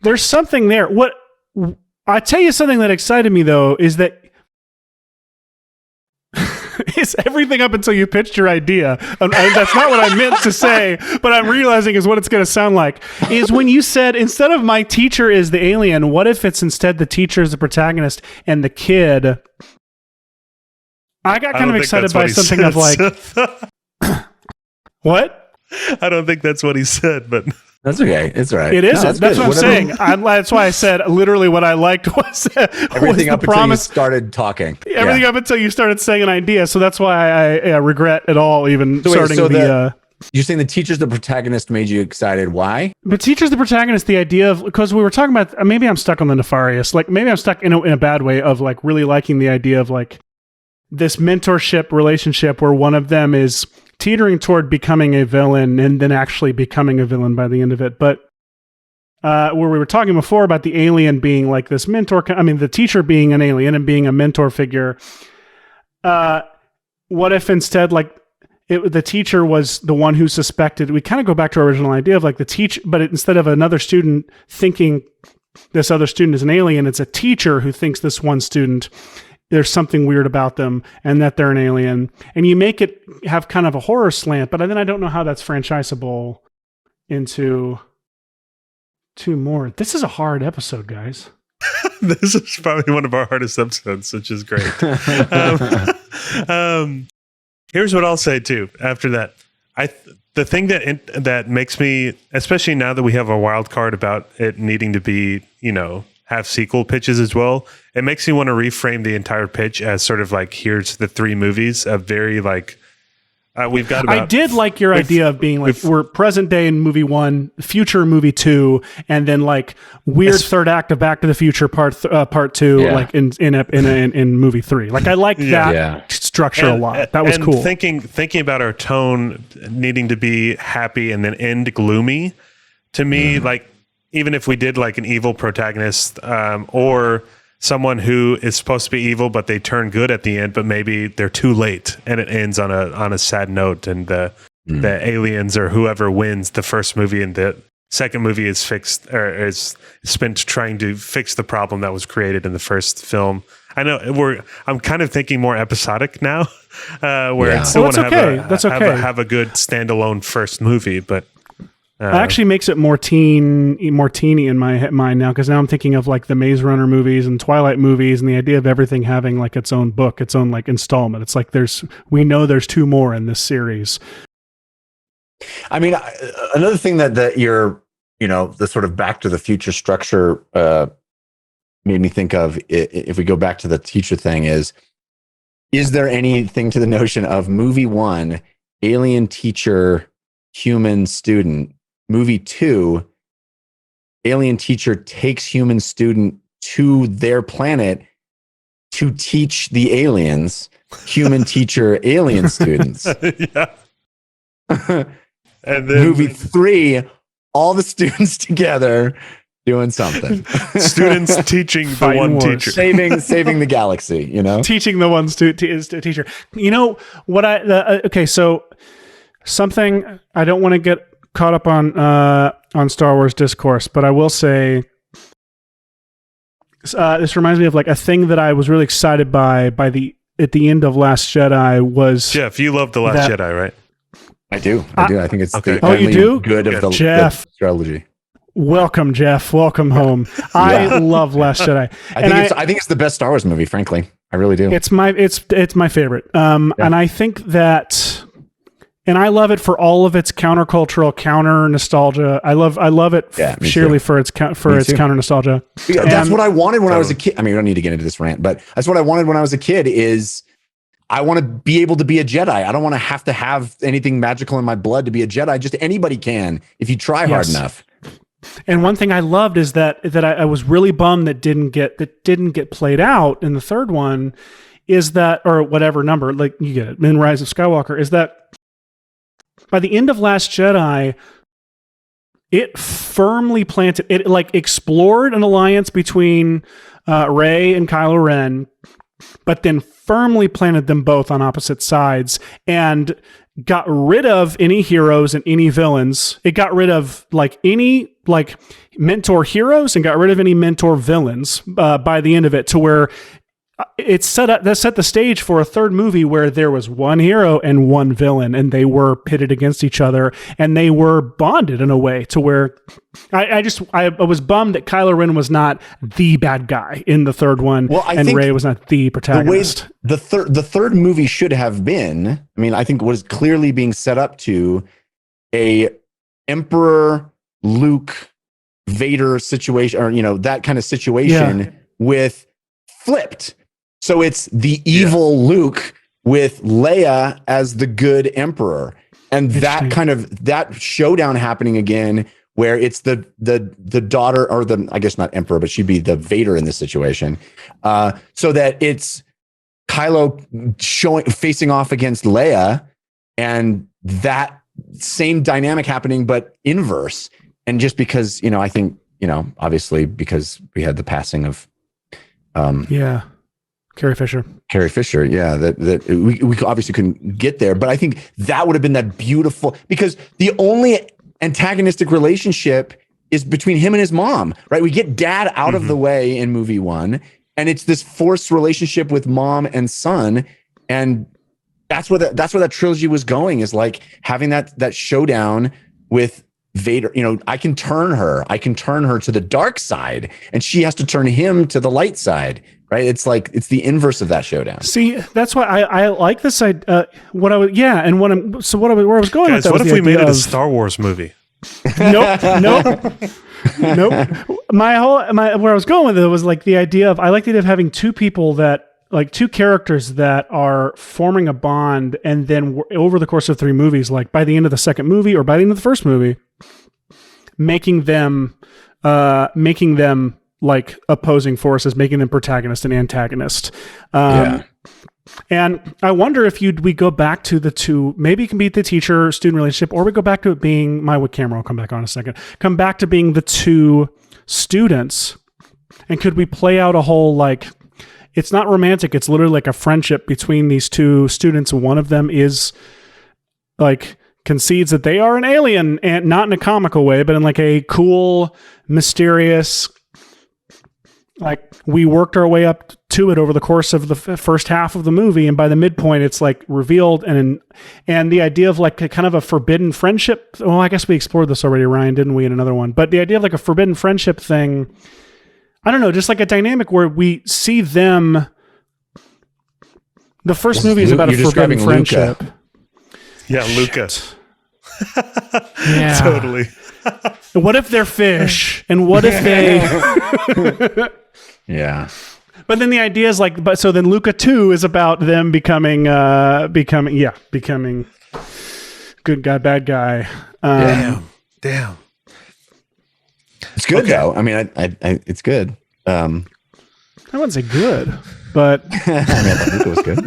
A: there's something there. What I tell you, something that excited me though is that it's everything up until you pitched your idea. And that's not what I meant to say, but I'm realizing is what it's going to sound like. Is when you said instead of my teacher is the alien, what if it's instead the teacher is the protagonist and the kid? I got kind of excited by something of like. What?
B: I don't think that's what he said, but
C: that's okay. It's all right.
A: It isn't. That's what I'm saying. That's why I said literally what I liked was
C: everything up until you started talking.
A: Everything up until you started saying an idea. So that's why I regret it all even starting
C: You're saying the teacher's the protagonist made you excited. Why?
A: But teacher's the protagonist, the idea of, because we were talking about, maybe I'm stuck on the nefarious. Like maybe I'm stuck in a bad way of like really liking the idea of like this mentorship relationship where one of them is teetering toward becoming a villain and then actually becoming a villain by the end of it. But where we were talking before about the alien being like this mentor, the teacher being an alien and being a mentor figure. What if instead the teacher was the one who suspected, we kind of go back to our original idea of like the teacher, but instead of another student thinking this other student is an alien, it's a teacher who thinks this one student there's something weird about them and that they're an alien, and you make it have kind of a horror slant, but then I don't know how that's franchisable into 2 more. This is a hard episode, guys.
B: This is probably one of our hardest episodes, which is great. Here's what I'll say too. After that, the thing that makes me, especially now that we have a wild card about it needing to be, have sequel pitches as well, it makes me want to reframe the entire pitch as sort of like, here's the 3 movies, a very like, we've got about...
A: I did like your idea of being like, we're present day in movie 1, future movie 2, and then like weird third act of Back to the Future part 2, like in movie 3. Like I like that structure a lot. That was cool.
B: Thinking about our tone needing to be happy and then end gloomy, to me, like even if we did like an evil protagonist, or someone who is supposed to be evil, but they turn good at the end, but maybe they're too late and it ends on a sad note, and the aliens or whoever wins the first movie and the second movie is fixed, or is spent trying to fix the problem that was created in the first film. I know I'm kind of thinking more episodic now, where I still want to have a good standalone first movie, but it
A: actually makes it more teeny in my mind now, because now I'm thinking of like the Maze Runner movies and Twilight movies, and the idea of everything having like its own book, its own like installment. It's like we know there's 2 more in this series.
C: I mean, another thing that you're, the sort of Back to the Future structure made me think of, if we go back to the teacher thing, is there anything to the notion of movie 1, alien teacher, human student? Movie 2, alien teacher takes human student to their planet to teach the aliens, human teacher, alien students.
B: Yeah.
C: And then movie 3, all the students together doing something.
B: Students teaching the one teacher.
C: Saving the galaxy,
A: Teaching the ones to teacher. You know what okay, so something, I don't want to get caught up on Star Wars discourse, but I will say this reminds me of like a thing that I was really excited by at the end of Last Jedi was...
B: Jeff, you love The Last Jedi, right?
C: I do. I think it's the
A: only
C: good of the trilogy.
A: Welcome, Jeff. Welcome home. I love Last Jedi.
C: I think it's the best Star Wars movie, frankly. I really do.
A: It's my favorite. And I think that... And I love it for all of its countercultural, counter nostalgia. I love it sheerly for its counter nostalgia.
C: Yeah, that's what I wanted when I was a kid. I mean, we don't need to get into this rant, but that's what I wanted when I was a kid. Is I want to be able to be a Jedi. I don't want to have anything magical in my blood to be a Jedi. Just anybody can if you try hard enough.
A: And one thing I loved is that I was really bummed that didn't get played out in the third one. Is that, or whatever number, like you get it, in Rise of Skywalker, is that by the end of Last Jedi, it firmly planted, it like explored an alliance between Rey and Kylo Ren, but then firmly planted them both on opposite sides and got rid of any heroes and any villains. It got rid of like any like mentor heroes and got rid of any mentor villains by the end of it, to where that set the stage for a third movie where there was one hero and one villain, and they were pitted against each other, and they were bonded in a way to where I was bummed that Kylo Ren was not the bad guy in the third one, and Rey was not the protagonist.
C: The third movie should have been, I mean, I think was clearly being set up to a Emperor Luke Vader situation, or that kind of situation with flipped. So it's the evil Luke with Leia as the good Emperor, and that showdown happening again, where it's the daughter, or I guess not Emperor, but she'd be the Vader in this situation. So that it's Kylo facing off against Leia, and that same dynamic happening, but inverse. And just because, I think, obviously because we had the passing of
A: Carrie Fisher.
C: That we obviously couldn't get there, but I think that would have been that beautiful, because the only antagonistic relationship is between him and his mom, right? We get dad out of the way in movie 1, and it's this forced relationship with mom and son, and that's where that trilogy was going, is like having that showdown with Vader. I can turn her to the dark side, and she has to turn him to the light side, right? It's like, it's the inverse of that showdown.
A: See, that's why I like this. Where I was going
B: Guys,
A: with that,
B: what if we made it a Star Wars movie?
A: Nope. Where I was going with it was like the idea of, I like the idea of having two people that, like two characters that are forming a bond, and then over the course of 3 movies, like by the end of the second movie or by the end of the first movie, making them like opposing forces, making them protagonist and antagonist. And I wonder if we go back to the two, maybe it can be the teacher-student relationship, or we go back to it being, my camera will come back on in a second, come back to being the two students. And could we play out a whole, like, it's not romantic, it's literally like a friendship between these two students. One of them is like concedes that they are an alien, and not in a comical way, but in like a cool, mysterious, like, we worked our way up to it over the course of the first half of the movie, and by the midpoint it's like revealed, and the idea of like a kind of a forbidden friendship. Well, I guess we explored this already, Ryan, didn't we, in another one? But the idea of like a forbidden friendship thing, I don't know, just like a dynamic where we see them. The first movie is about a forbidden friendship.
B: Luca. Yeah, Luca.
A: Yeah,
B: totally.
A: What if they're fish? And what if they?
C: Yeah.
A: But then the idea is like, so then Luca 2 is about them becoming good guy, bad guy.
B: Damn.
C: It's good though. I mean, I it's good. I
A: wouldn't say good, but
C: I thought Luca was good.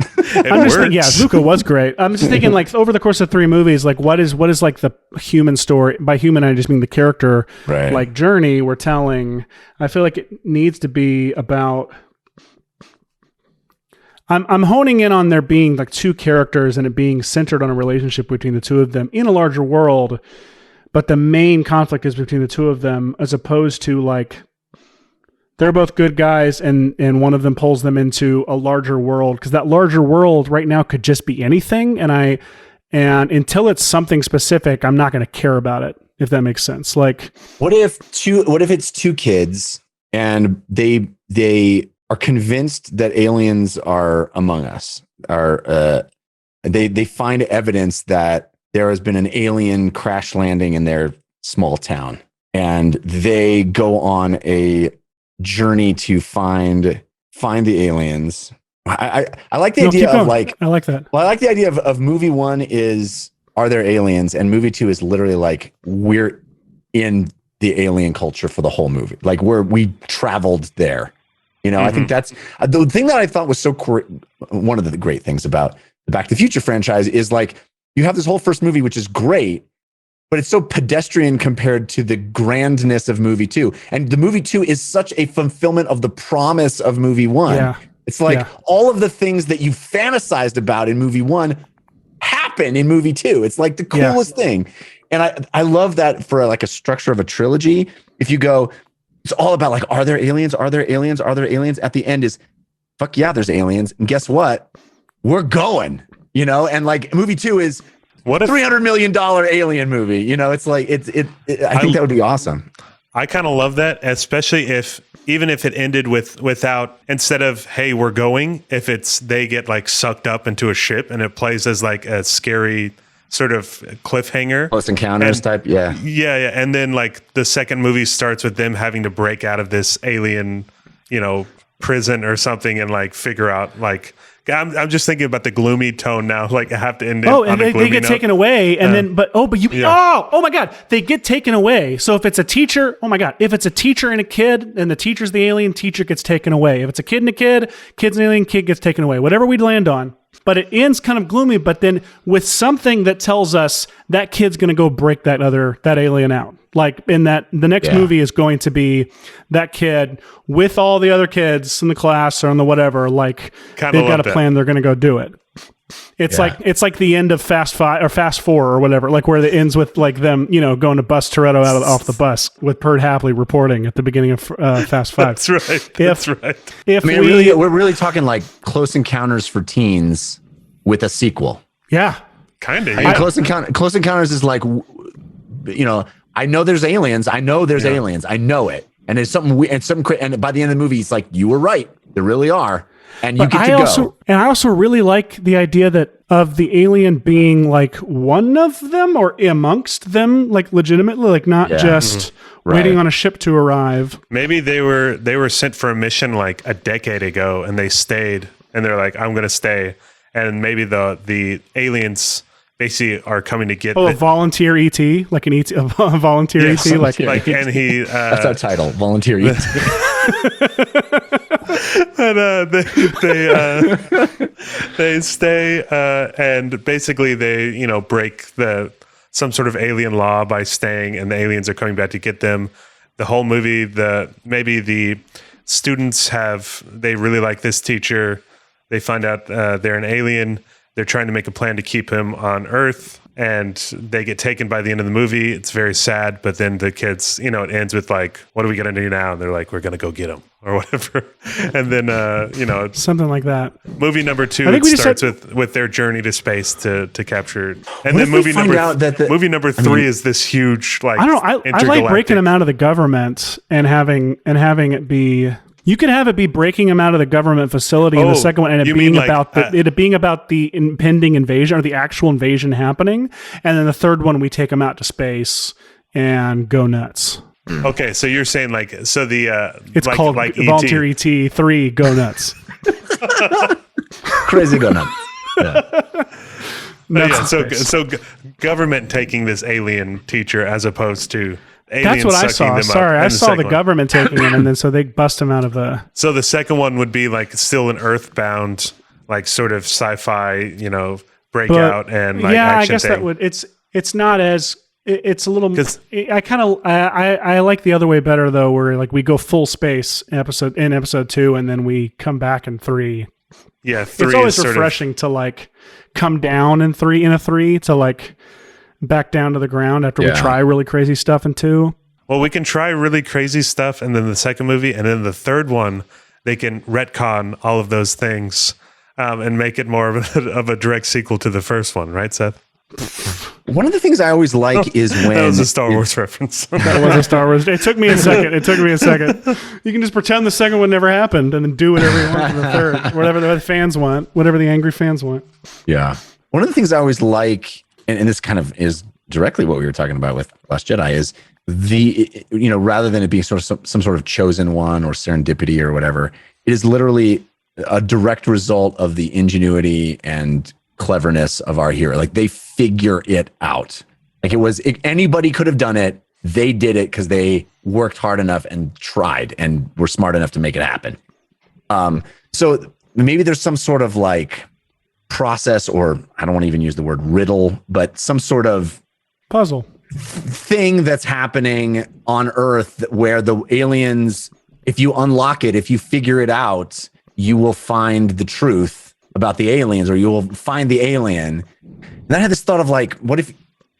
A: I'm just thinking, Luca was great. I'm just thinking, like, over the course of 3 movies, like, what is like the human story? By human, I just mean the character,
C: right,
A: like journey we're telling. I feel like it needs to be about. I'm honing in on there being like 2 characters and it being centered on a relationship between the 2 of them in a larger world, but the main conflict is between the 2 of them, as opposed to like they're both good guys and one of them pulls them into a larger world, because that larger world right now could just be anything, and until it's something specific, I'm not going to care about it, if that makes sense. Like, what if it's 2 kids and they are convinced that aliens are among us, they find evidence that there has been an alien crash landing in their small town, and they go on a journey to find the aliens. I like the idea of like, I like that.
C: Well, I like the idea of movie 1 is, are there aliens? And movie 2 is literally like, we're in the alien culture for the whole movie. Like we traveled there. You know, I think that's the thing that I thought was so one of the great things about the Back to the Future franchise is like, you have this whole first movie, which is great, but it's so pedestrian compared to the grandness of movie 2. And the movie 2 is such a fulfillment of the promise of movie 1.
A: Yeah.
C: It's like all of the things that you fantasized about in movie 1 happen in movie 2. It's like the coolest thing. And I love that for like a structure of a trilogy. If you go, it's all about like, are there aliens? Are there aliens? Are there aliens? At the end is, fuck yeah, there's aliens. And guess what? We're going, you know? And like movie 2 is, what if $300 million alien movie? You know, it's like I think that would be awesome.
B: I kind of love that, especially even if it ended without, instead of hey, we're going, if it's they get like sucked up into a ship and it plays as like a scary sort of cliffhanger,
C: Close Encounters type, yeah,
B: and then like the second movie starts with them having to break out of this alien, you know, prison or something and like figure out like. I'm just thinking about the gloomy tone now. Like I have to end it.
A: Oh, and they get taken away, and then oh my god, they get taken away. So if it's a teacher, oh my god, if it's a teacher and a kid, and the teacher's the alien, teacher gets taken away. If it's a kid and a kid, kid's an alien, kid gets taken away. Whatever we land on, but it ends kind of gloomy. But then with something that tells us that kid's going to go break that alien out. Like in that, the next movie is going to be that kid with all the other kids in the class or in the whatever. Like they've got a plan; they're going to go do it. It's like the end of Fast 5 or Fast 4 or whatever. Like where it ends with like them, you know, going to bust Toretto off the bus with Perd Hapley reporting at the beginning of Fast 5.
B: That's right. That's right.
C: If we're really talking like Close Encounters for teens with a sequel.
A: Yeah,
B: kind of.
C: I mean, Close Encounters is like, you know. I know there's aliens. I know there's aliens. I know it. And it's something weird and and by the end of the movie, it's like, you were right. There really are. and you get to go.
A: And I also really like the idea that of the alien being like one of them or amongst them, like legitimately, like not just waiting on a ship to arrive.
B: Maybe they were sent for a mission like a decade ago, and they stayed, and they're like, I'm going to stay. And maybe the aliens basically are coming to get
A: a volunteer ET, like an ET, a volunteer ET, like
B: and he
C: that's our title, volunteer ET.
B: And they stay and basically they break some sort of alien law by staying, and the aliens are coming back to get them. The whole movie, maybe the students they really like this teacher. They find out they're an alien. They're trying to make a plan to keep him on Earth, and they get taken by the end of the movie. It's very sad, but then the kids, it ends with like, what are we going to do now? And they're like, we're going to go get him or whatever. And then,
A: something like that.
B: Movie number 2, it starts with their journey to space to capture. And then movie number 3 is this huge, like,
A: I don't know. I like breaking them out of the government and having it be. You could have it be breaking them out of the government facility in the second one, and it being about the impending invasion or the actual invasion happening, and then the third one we take them out to space and go nuts.
B: Okay, so you're saying it's
A: called like Volunteer ET 3 Go Nuts.
C: Crazy go nuts. Yeah.
B: So government taking this alien teacher as opposed to.
A: That's what I saw. Sorry, I saw the government taking him, and then so they bust him out of the.
B: So the second one would be like still an Earthbound, like sort of sci-fi, breakout and like action
A: I guess
B: thing.
A: That would. It's not as. It's a little. I like the other way better though, where like we go full space in episode 2, and then we come back in 3.
B: Yeah, 3.
A: It's always refreshing to like come down in 3 to like. Back down to the ground after we try really crazy stuff in 2.
B: Well, we can try really crazy stuff, and then the second movie, and then the third one, they can retcon all of those things and make it more of a direct sequel to the first one, right, Seth?
C: One of the things I always like is when...
B: That was a Star Wars reference.
A: That was a Star Wars. It took me a second. You can just pretend the second one never happened and then do whatever you want for the third. Whatever the fans want. Whatever the angry fans want.
C: Yeah. One of the things I always like... And this kind of is directly what we were talking about with Last Jedi is rather than it being sort of some sort of chosen one or serendipity or whatever, it is literally a direct result of the ingenuity and cleverness of our hero. Like they figure it out. Like anybody could have done it. They did it because they worked hard enough and tried and were smart enough to make it happen. So maybe there's some sort of like process, or I don't want to even use the word riddle, but some sort of
A: puzzle
C: thing that's happening on Earth where the aliens, if you unlock it, if you figure it out, you will find the truth about the aliens, or you will find the alien. And I had this thought of like, what if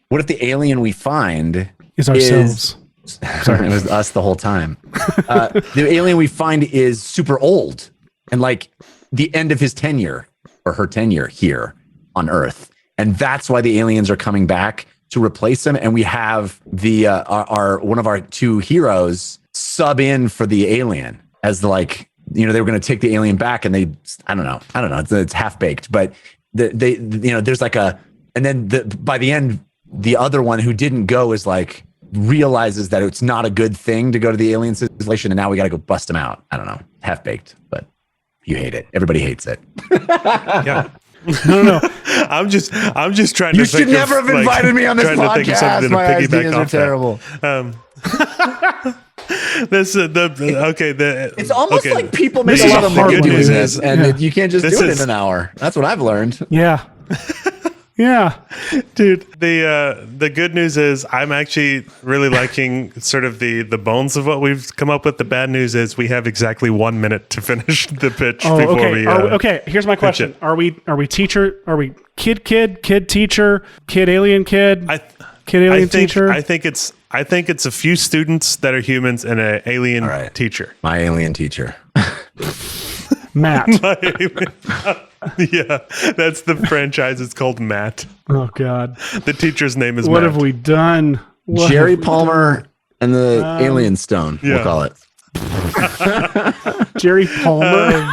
C: the alien we find
A: is ourselves?
C: Sorry, it was us the whole time. The alien we find is super old and like the end of his tenure. Or her tenure here on Earth, and that's why the aliens are coming back to replace him. And we have our one of our 2 heroes sub in for the alien as they were going to take the alien back, and I don't know, it's half baked, but there's like and then by the end, the other one who didn't go is like realizes that it's not a good thing to go to the alien civilization, and now we got to go bust him out. I don't know, half baked, but. You hate it. Everybody hates it.
B: Yeah.
A: No.
B: I'm just trying
C: to. You should never have invited me on this podcast. My ideas are terrible. It's almost like people make a lot of money doing this, and you can't just do it in an hour. That's what I've learned.
A: Yeah. Yeah,
B: dude. The good news is I'm actually really liking sort of the bones of what we've come up with. The bad news is we have exactly 1 minute to finish the pitch before we.
A: Okay, here's my question: Are we teacher? Are we kid teacher? Kid alien kid? Kid alien teacher?
B: I think it's a few students that are humans and an alien teacher.
C: My alien teacher.
A: Matt.
B: Yeah, that's the franchise. It's called Matt.
A: Oh God.
B: The teacher's name is
A: What
B: Matt.
A: have we done?
C: Jerry Palmer and the Alien Stone, we'll call it.
A: Jerry Palmer.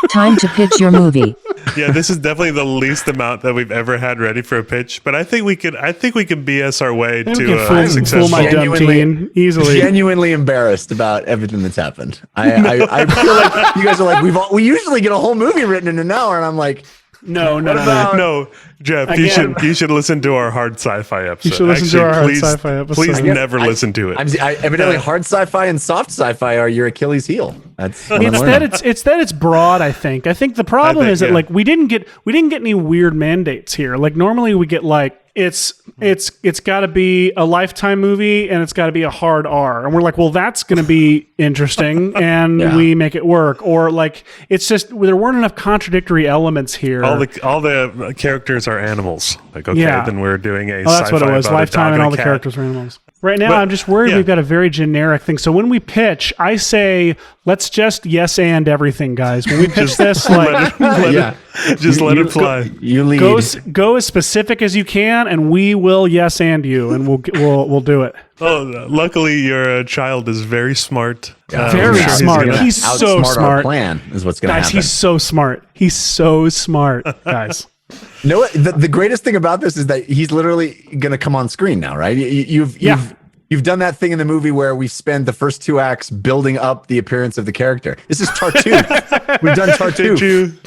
D: Time to pitch your movie.
B: Yeah, this is definitely the least amount that we've ever had ready for a pitch, but I think we could BS our way to a successful.
A: Fool my dumb teen easily.
C: Genuinely embarrassed about everything that's happened. I feel like you guys are like we usually get a whole movie written in an hour, and I'm like,
B: no, Jeff.
A: Again,
B: you should listen to our hard sci-fi episode.
A: You should listen to our hard sci-fi episode.
B: Please never listen to it.
C: Evidently, hard sci-fi and soft sci-fi are your Achilles heel. That's what
A: it's that it's broad. I think the problem is that like we didn't get any weird mandates here. Like normally we get like it's got to be a Lifetime movie and it's got to be a hard R, and we're like, well, that's going to be interesting, and we make it work. Or like it's just there weren't enough contradictory elements here.
B: All the characters are animals. Like then we're doing a.
A: That's what it was. Lifetime and all the characters are animals. Right now, I'm just worried we've got a very generic thing. So when we pitch, I say, let's just yes and everything, guys. When we pitch this, like,
B: let it fly.
C: You lead.
A: Go as specific as you can, and we will yes and you, and we'll do it.
B: Oh, luckily your child is very smart.
A: Very smart. He's so smart.
C: Our plan is what's going to happen.
A: Guys, he's so smart. He's so smart, guys.
C: No, the greatest thing about this is that he's literally going to come on screen now, right? You've done that thing in the movie where we spend the first 2 acts building up the appearance of the character. This is Tartu. We've done Tartu.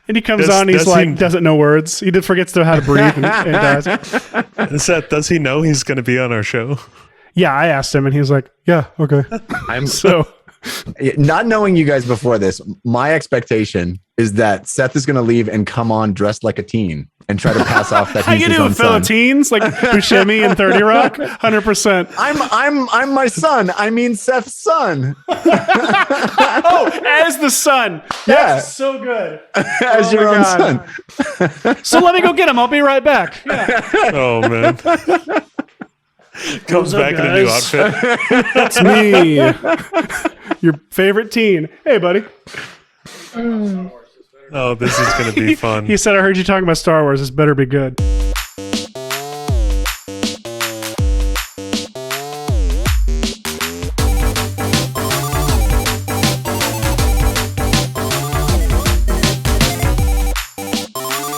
A: And he comes on, he's like, doesn't know words. He forgets to how to breathe and dies.
B: Seth, does he know he's going to be on our show?
A: Yeah, I asked him, and he was like, yeah, okay.
C: Not knowing you guys before this, my expectation is that Seth is going to leave and come on dressed like a teen and try to pass off that he's his own son.
A: Teens like Buscemi and 30 Rock, 100%.
C: I'm my son. I mean Seth's son.
A: As the son. That's so good.
C: As your own son.
A: So let me go get him. I'll be right back. Yeah.
B: Oh man. Comes back in a new outfit.
A: That's me. Your favorite teen. Hey, buddy.
B: Oh, this is going to be fun.
A: He said, I heard you talking about Star Wars. This better be good.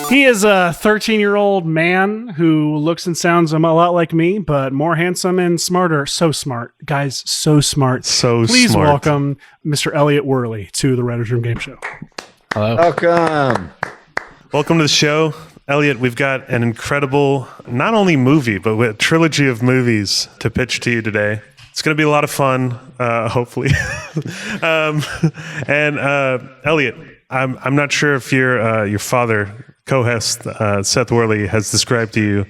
A: He is a 13-year-old man who looks and sounds a lot like me, but more handsome and smarter. So smart. Guys, so smart. Please welcome Mr. Elliott Worley to the Writers Room Game Show.
E: Hello.
B: Welcome to the show. Elliott, we've got an incredible, not only movie, but a trilogy of movies to pitch to you today. It's going to be a lot of fun, hopefully. Elliott, I'm not sure if your father, co-host Seth Worley, has described to you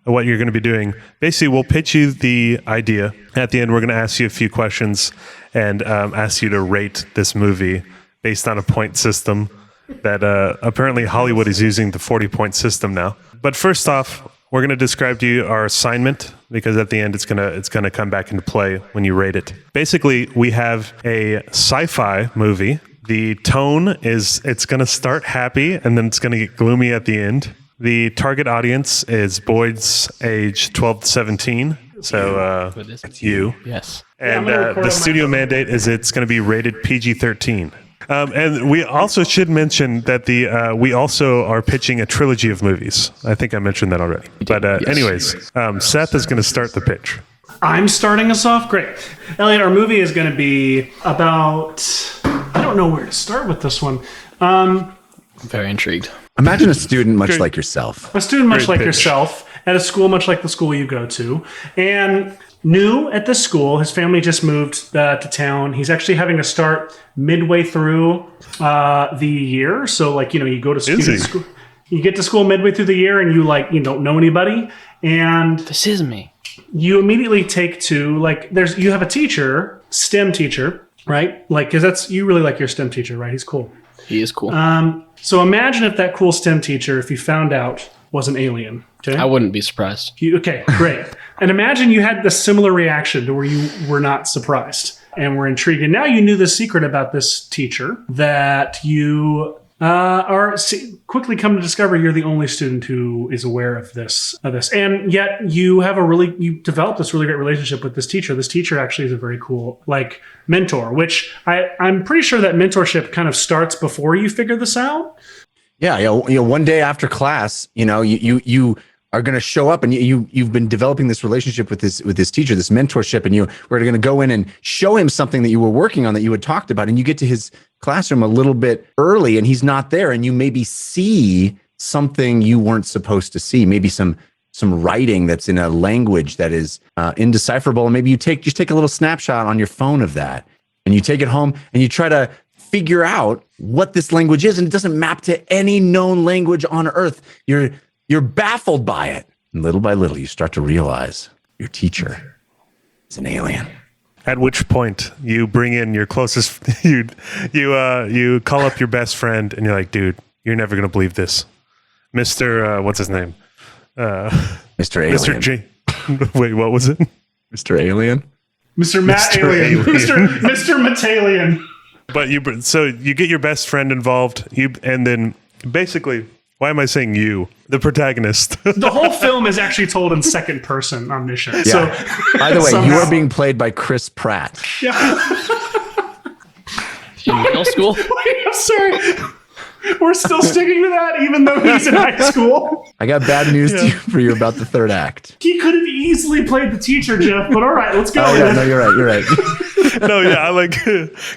B: what you're going to be doing. Basically, we'll pitch you the idea. At the end, we're going to ask you a few questions and ask you to rate this movie based on a point system that apparently Hollywood is using the 40-point system now. But first off, we're going to describe to you our assignment, because at the end it's going to come back into play when you rate it. Basically, we have a sci-fi movie. The tone is it's going to start happy and then it's going to get gloomy at the end. The target audience is boys age 12 to 17. So it's you.
E: Yes.
B: And the studio mandate is it's going to be rated PG-13. And we also should mention that we also are pitching a trilogy of movies. I think I mentioned that already. But anyways, Seth is going to start the pitch.
A: I'm starting us off. Great. Elliott, our movie is going to be about... I don't know where to start with this one.
E: I'm very intrigued.
C: Imagine a student much like yourself.
A: A student much like yourself at a school much like the school you go to. And new at the school, his family just moved to town. He's actually having to start midway through the year. So like, you go to school. You get to school midway through the year and you don't know anybody. And
E: this is me.
A: You immediately take to you have a teacher, STEM teacher, right? Because you really like your STEM teacher, right? He's cool.
E: He is cool.
A: So imagine if that cool STEM teacher, if you found out, was an alien. Okay?
E: I wouldn't be surprised.
A: Okay, great. And imagine you had the similar reaction to where you were not surprised and were intrigued. And now you knew the secret about this teacher that you quickly come to discover you're the only student who is aware of this, and yet you developed this really great relationship with this teacher. This teacher actually is a very cool mentor, which I'm pretty sure that mentorship kind of starts before you figure this out.
C: Yeah, one day after class, you are going to show up, and you've been developing this relationship with this teacher, this mentorship, and we're going to go in and show him something that you were working on that you had talked about, and you get to his classroom a little bit early, and he's not there, and you maybe see something you weren't supposed to see, maybe some writing that's in a language that is indecipherable, and maybe you just take a little snapshot on your phone of that, and you take it home, and you try to figure out what this language is, and it doesn't map to any known language on earth. You're baffled by it. And little by little, you start to realize your teacher is an alien.
B: At which point you bring in your closest, you call up your best friend and you're like, dude, you're never going to believe this. Mr. What's his name?
C: Mr. Alien.
B: Mr. J. Wait, what was it?
C: Mr. Alien?
A: Mr. Matt Alien. Mr. Mattalian.
B: But you get your best friend involved, and then basically, why am I saying you? The protagonist.
A: The whole film is actually told in second person omniscient.
C: Yeah.
A: So,
C: by the way, you are being played by Chris Pratt.
A: Yeah.
E: In middle school?
A: Wait, I'm sorry. We're still sticking to that, even though he's in high school.
C: I got bad news for you about the third act.
A: He could have easily played the teacher, Jeff, but all right, let's go.
C: No, you're right.
B: No, yeah, I like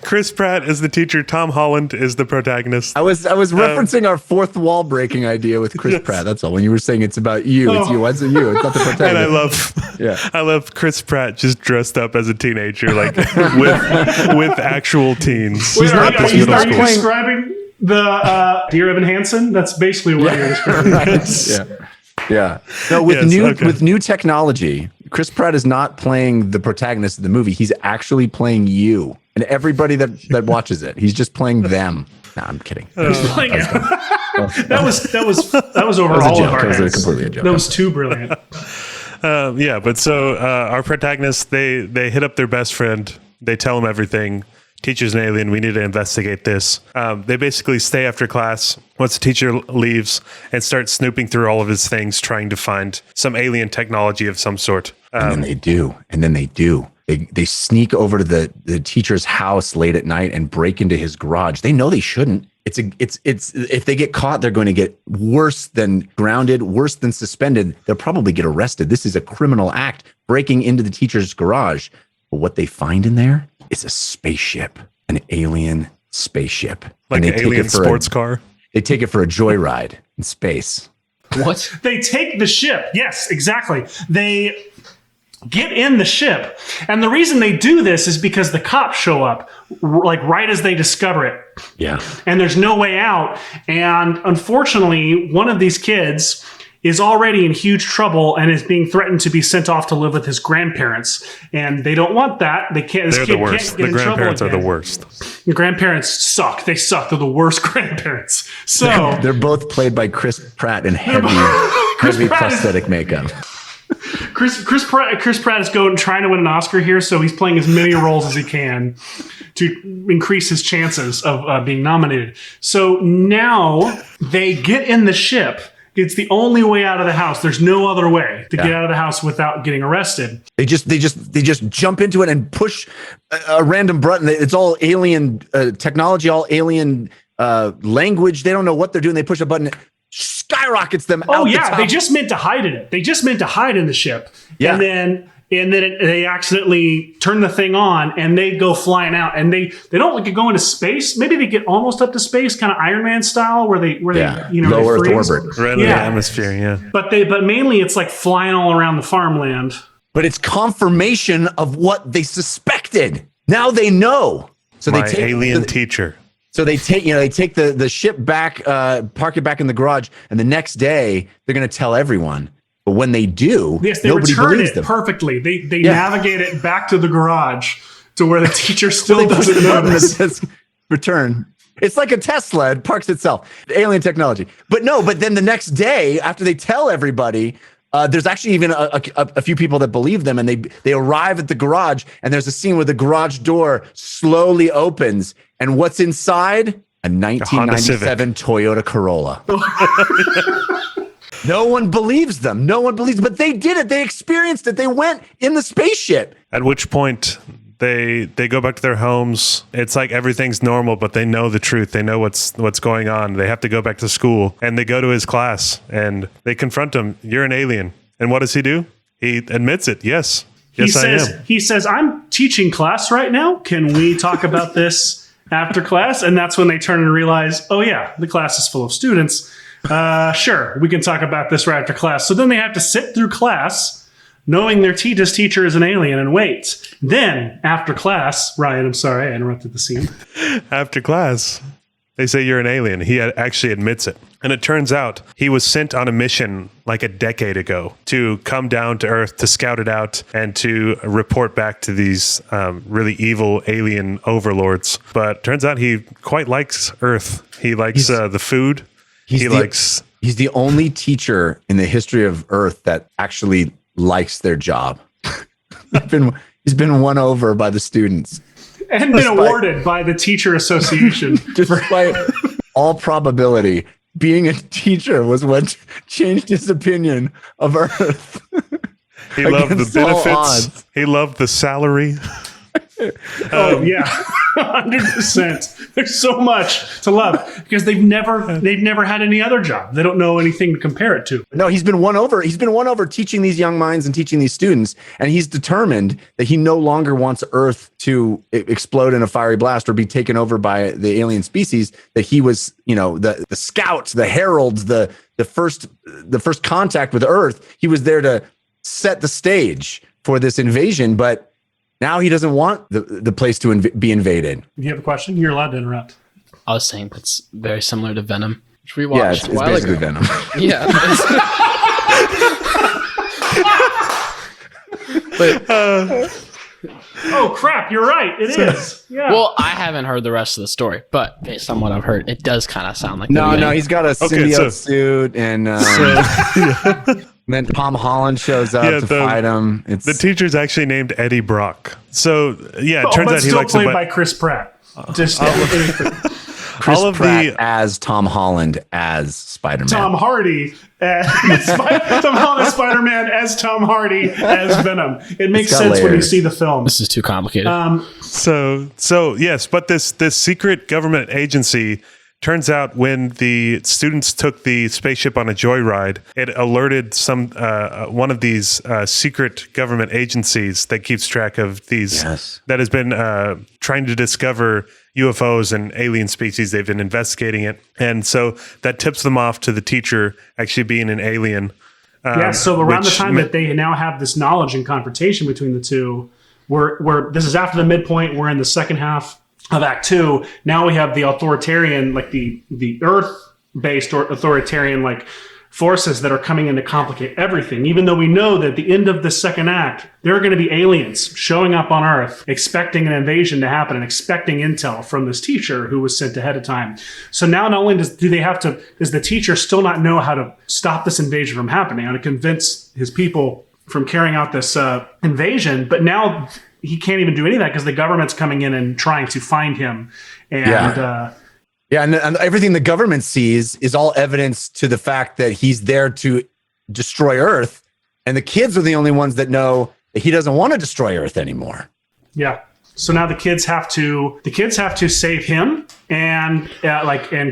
B: Chris Pratt is the teacher. Tom Holland is the protagonist.
C: I was referencing our fourth wall breaking idea with Chris Pratt. That's all. When you were saying it's about you, it's you. What's it you? It's not the protagonist.
B: And I love Chris Pratt just dressed up as a teenager, like with actual teens.
A: Wait, are you describing the Dear Evan Hansen? That's basically what you're describing.
C: Right. Yeah. No, with new technology, Chris Pratt is not playing the protagonist of the movie. He's actually playing you and everybody that watches it. He's just playing them. No, I'm kidding.
A: He's playing it. That was over all of our heads.
C: That was completely a joke.
A: That was too brilliant.
B: But so our protagonists, they hit up their best friend. They tell him everything. Teacher's an alien. We need to investigate this. They basically stay after class once the teacher leaves and start snooping through all of his things, trying to find some alien technology of some sort.
C: And then they do. They sneak over to the teacher's house late at night and break into his garage. They know they shouldn't. It's if they get caught, they're going to get worse than grounded, worse than suspended. They'll probably get arrested. This is a criminal act, breaking into the teacher's garage. But what they find in there is a spaceship, an alien spaceship.
B: Like an alien sports car?
C: They take it for a joyride in space.
E: What?
A: They take the ship. Yes, exactly. They get in the ship. And the reason they do this is because the cops show up right as they discover it.
C: Yeah.
A: And there's no way out. And unfortunately, one of these kids is already in huge trouble and is being threatened to be sent off to live with his grandparents. And they don't want that. They can't.
B: They're the worst. The grandparents are the worst.
A: The grandparents suck. They suck. They're the worst grandparents. So
C: they're both played by Chris Pratt in heavy prosthetic makeup.
A: Chris Pratt is trying to win an Oscar here, so he's playing as many roles as he can to increase his chances of being nominated. So now they get in the ship. It's the only way out of the house. There's no other way to get out of the house without getting arrested.
C: They just jump into it and push a random button. It's all alien technology, all alien language. They don't know what they're doing. They push a button. It skyrockets them.
A: Oh yeah, they just meant to hide in it. They just meant to hide in the ship. Yeah, and then they accidentally turn the thing on and they go flying out and they don't go into space. Maybe they get almost up to space, kind of Iron Man style, where they
C: low Earth orbit,
B: right in the atmosphere. Yeah,
A: but mainly it's like flying all around the farmland.
C: But it's confirmation of what they suspected. Now they know. So
B: they
C: take
B: alien teacher.
C: So they take the ship back, park it back in the garage, and the next day they're going to tell everyone. But when they do,
A: they
C: nobody
A: return
C: believes
A: it
C: them.
A: Perfectly. They navigate it back to the garage to where the teacher still doesn't notice.
C: Says, return. It's like a Tesla. It parks itself. Alien technology. But then the next day, after they tell everybody, there's actually even a few people that believe them, and they arrive at the garage, and there's a scene where the garage door slowly opens, and what's inside? a 1997 Toyota Corolla. No one believes them. But they did it. They experienced it. They went in the spaceship.
B: At which point they go back to their homes. It's like everything's normal, but they know the truth. They know what's going on. They have to go back to school, and they go to his class and they confront him. You're an alien. And what does he do? He admits it. Yes. Yes, I am.
A: He says, I'm teaching class right now. Can we talk about this after class? And that's when they turn and realize, oh yeah, the class is full of students. Sure, we can talk about this right after class. So then they have to sit through class knowing their teacher is an alien and wait. Then after class, Ryan, I'm sorry, I interrupted the scene.
B: After class, they say you're an alien. He actually admits it. And it turns out he was sent on a mission like a decade ago to come down to Earth to scout it out and to report back to these really evil alien overlords. But turns out he quite likes Earth. He likes the food. He's
C: the only teacher in the history of Earth that actually likes their job. He's been won over by the students.
A: And been awarded by the Teacher Association.
C: Despite all probability, being a teacher was what changed his opinion of Earth.
B: He loved the benefits. He loved the salary.
A: Oh yeah, 100%. There's so much to love because they've never had any other job. They don't know anything to compare it to.
C: No, he's been won over. He's been won over teaching these young minds and teaching these students, and he's determined that he no longer wants Earth to explode in a fiery blast or be taken over by the alien species. That he was, the scouts, the heralds, the first contact with Earth. He was there to set the stage for this invasion, but now he doesn't want the place to be invaded.
A: Do you have a question? You're allowed to interrupt.
E: I was saying that's very similar to Venom, which we watched
C: it's basically
E: ago.
C: Venom.
E: Yeah. But
A: oh crap! You're right. It is. Yeah.
E: well, I haven't heard the rest of the story, but based on what I've heard, it does kind of sound like
C: No, he's got a symbiote suit, and then Tom Holland shows up to fight him.
B: The teacher's actually named Eddie Brock. So it turns out he likes
A: played by Chris Pratt. Just
C: Chris Pratt as Tom Holland as Spider-Man.
A: Tom Hardy as Tom Holland as Spider-Man as Tom Hardy as Venom. It makes sense when you see the film.
E: This is too complicated.
B: So yes, but this secret government agency. Turns out when the students took the spaceship on a joyride, it alerted one of these secret government agencies that keeps track of these, that has been trying to discover UFOs and alien species. They've been investigating it. And so that tips them off to the teacher actually being an alien.
A: So around the time that they now have this knowledge and confrontation between the two, we're this is after the midpoint, we're in the second half of Act 2, now we have the authoritarian, like the Earth-based or authoritarian like forces that are coming in to complicate everything. Even though we know that at the end of the second act, there are going to be aliens showing up on Earth, expecting an invasion to happen and expecting intel from this teacher who was sent ahead of time. So now not only does the teacher still not know how to stop this invasion from happening, how to convince his people from carrying out this invasion, but now he can't even do any of that because the government's coming in and trying to find him. And
C: and everything the government sees is all evidence to the fact that he's there to destroy Earth. And the kids are the only ones that know that he doesn't want to destroy Earth anymore.
A: Yeah. So now the kids have to save him and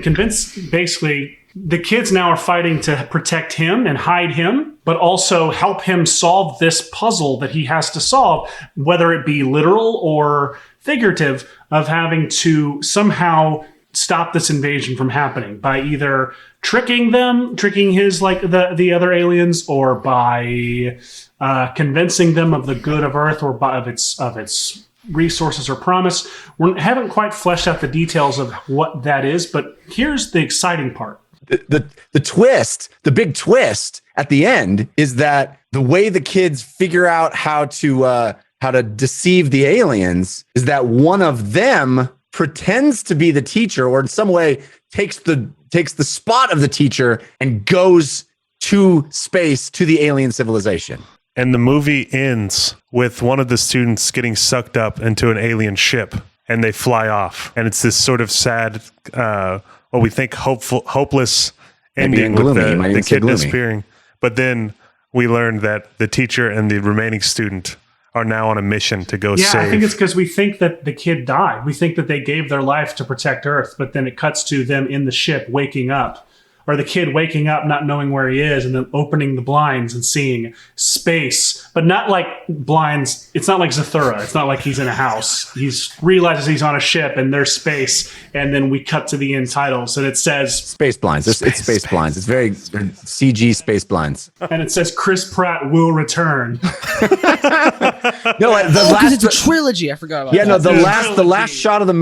A: convince, basically the kids now are fighting to protect him and hide him, but also help him solve this puzzle that he has to solve, whether it be literal or figurative, of having to somehow stop this invasion from happening by either tricking his the other aliens, or by convincing them of the good of Earth, or of its resources or promise. We haven't quite fleshed out the details of what that is, but here's the exciting part.
C: The twist, the big twist at the end, is that the way the kids figure out how to deceive the aliens is that one of them pretends to be the teacher, or in some way takes the spot of the teacher and goes to space, to the alien civilization.
B: And the movie ends with one of the students getting sucked up into an alien ship. and they fly off. And it's this sort of sad, what we think hopeless ending with the kid disappearing. But then we learned that the teacher and the remaining student are now on a mission to go save.
A: Yeah, I think it's because we think that the kid died. We think that they gave their life to protect Earth, but then it cuts to them in the ship waking up. Or the kid waking up, not knowing where he is, and then opening the blinds and seeing space. But not like blinds. It's not like Zathura. It's not like he's in a house. He realizes he's on a ship and there's space. And then we cut to the end titles and it says...
C: Space blinds. It's space blinds. It's very CG space blinds.
A: And it says Chris Pratt will return.
E: Because it's a trilogy. I forgot about that.
C: Yeah, no, the last shot of the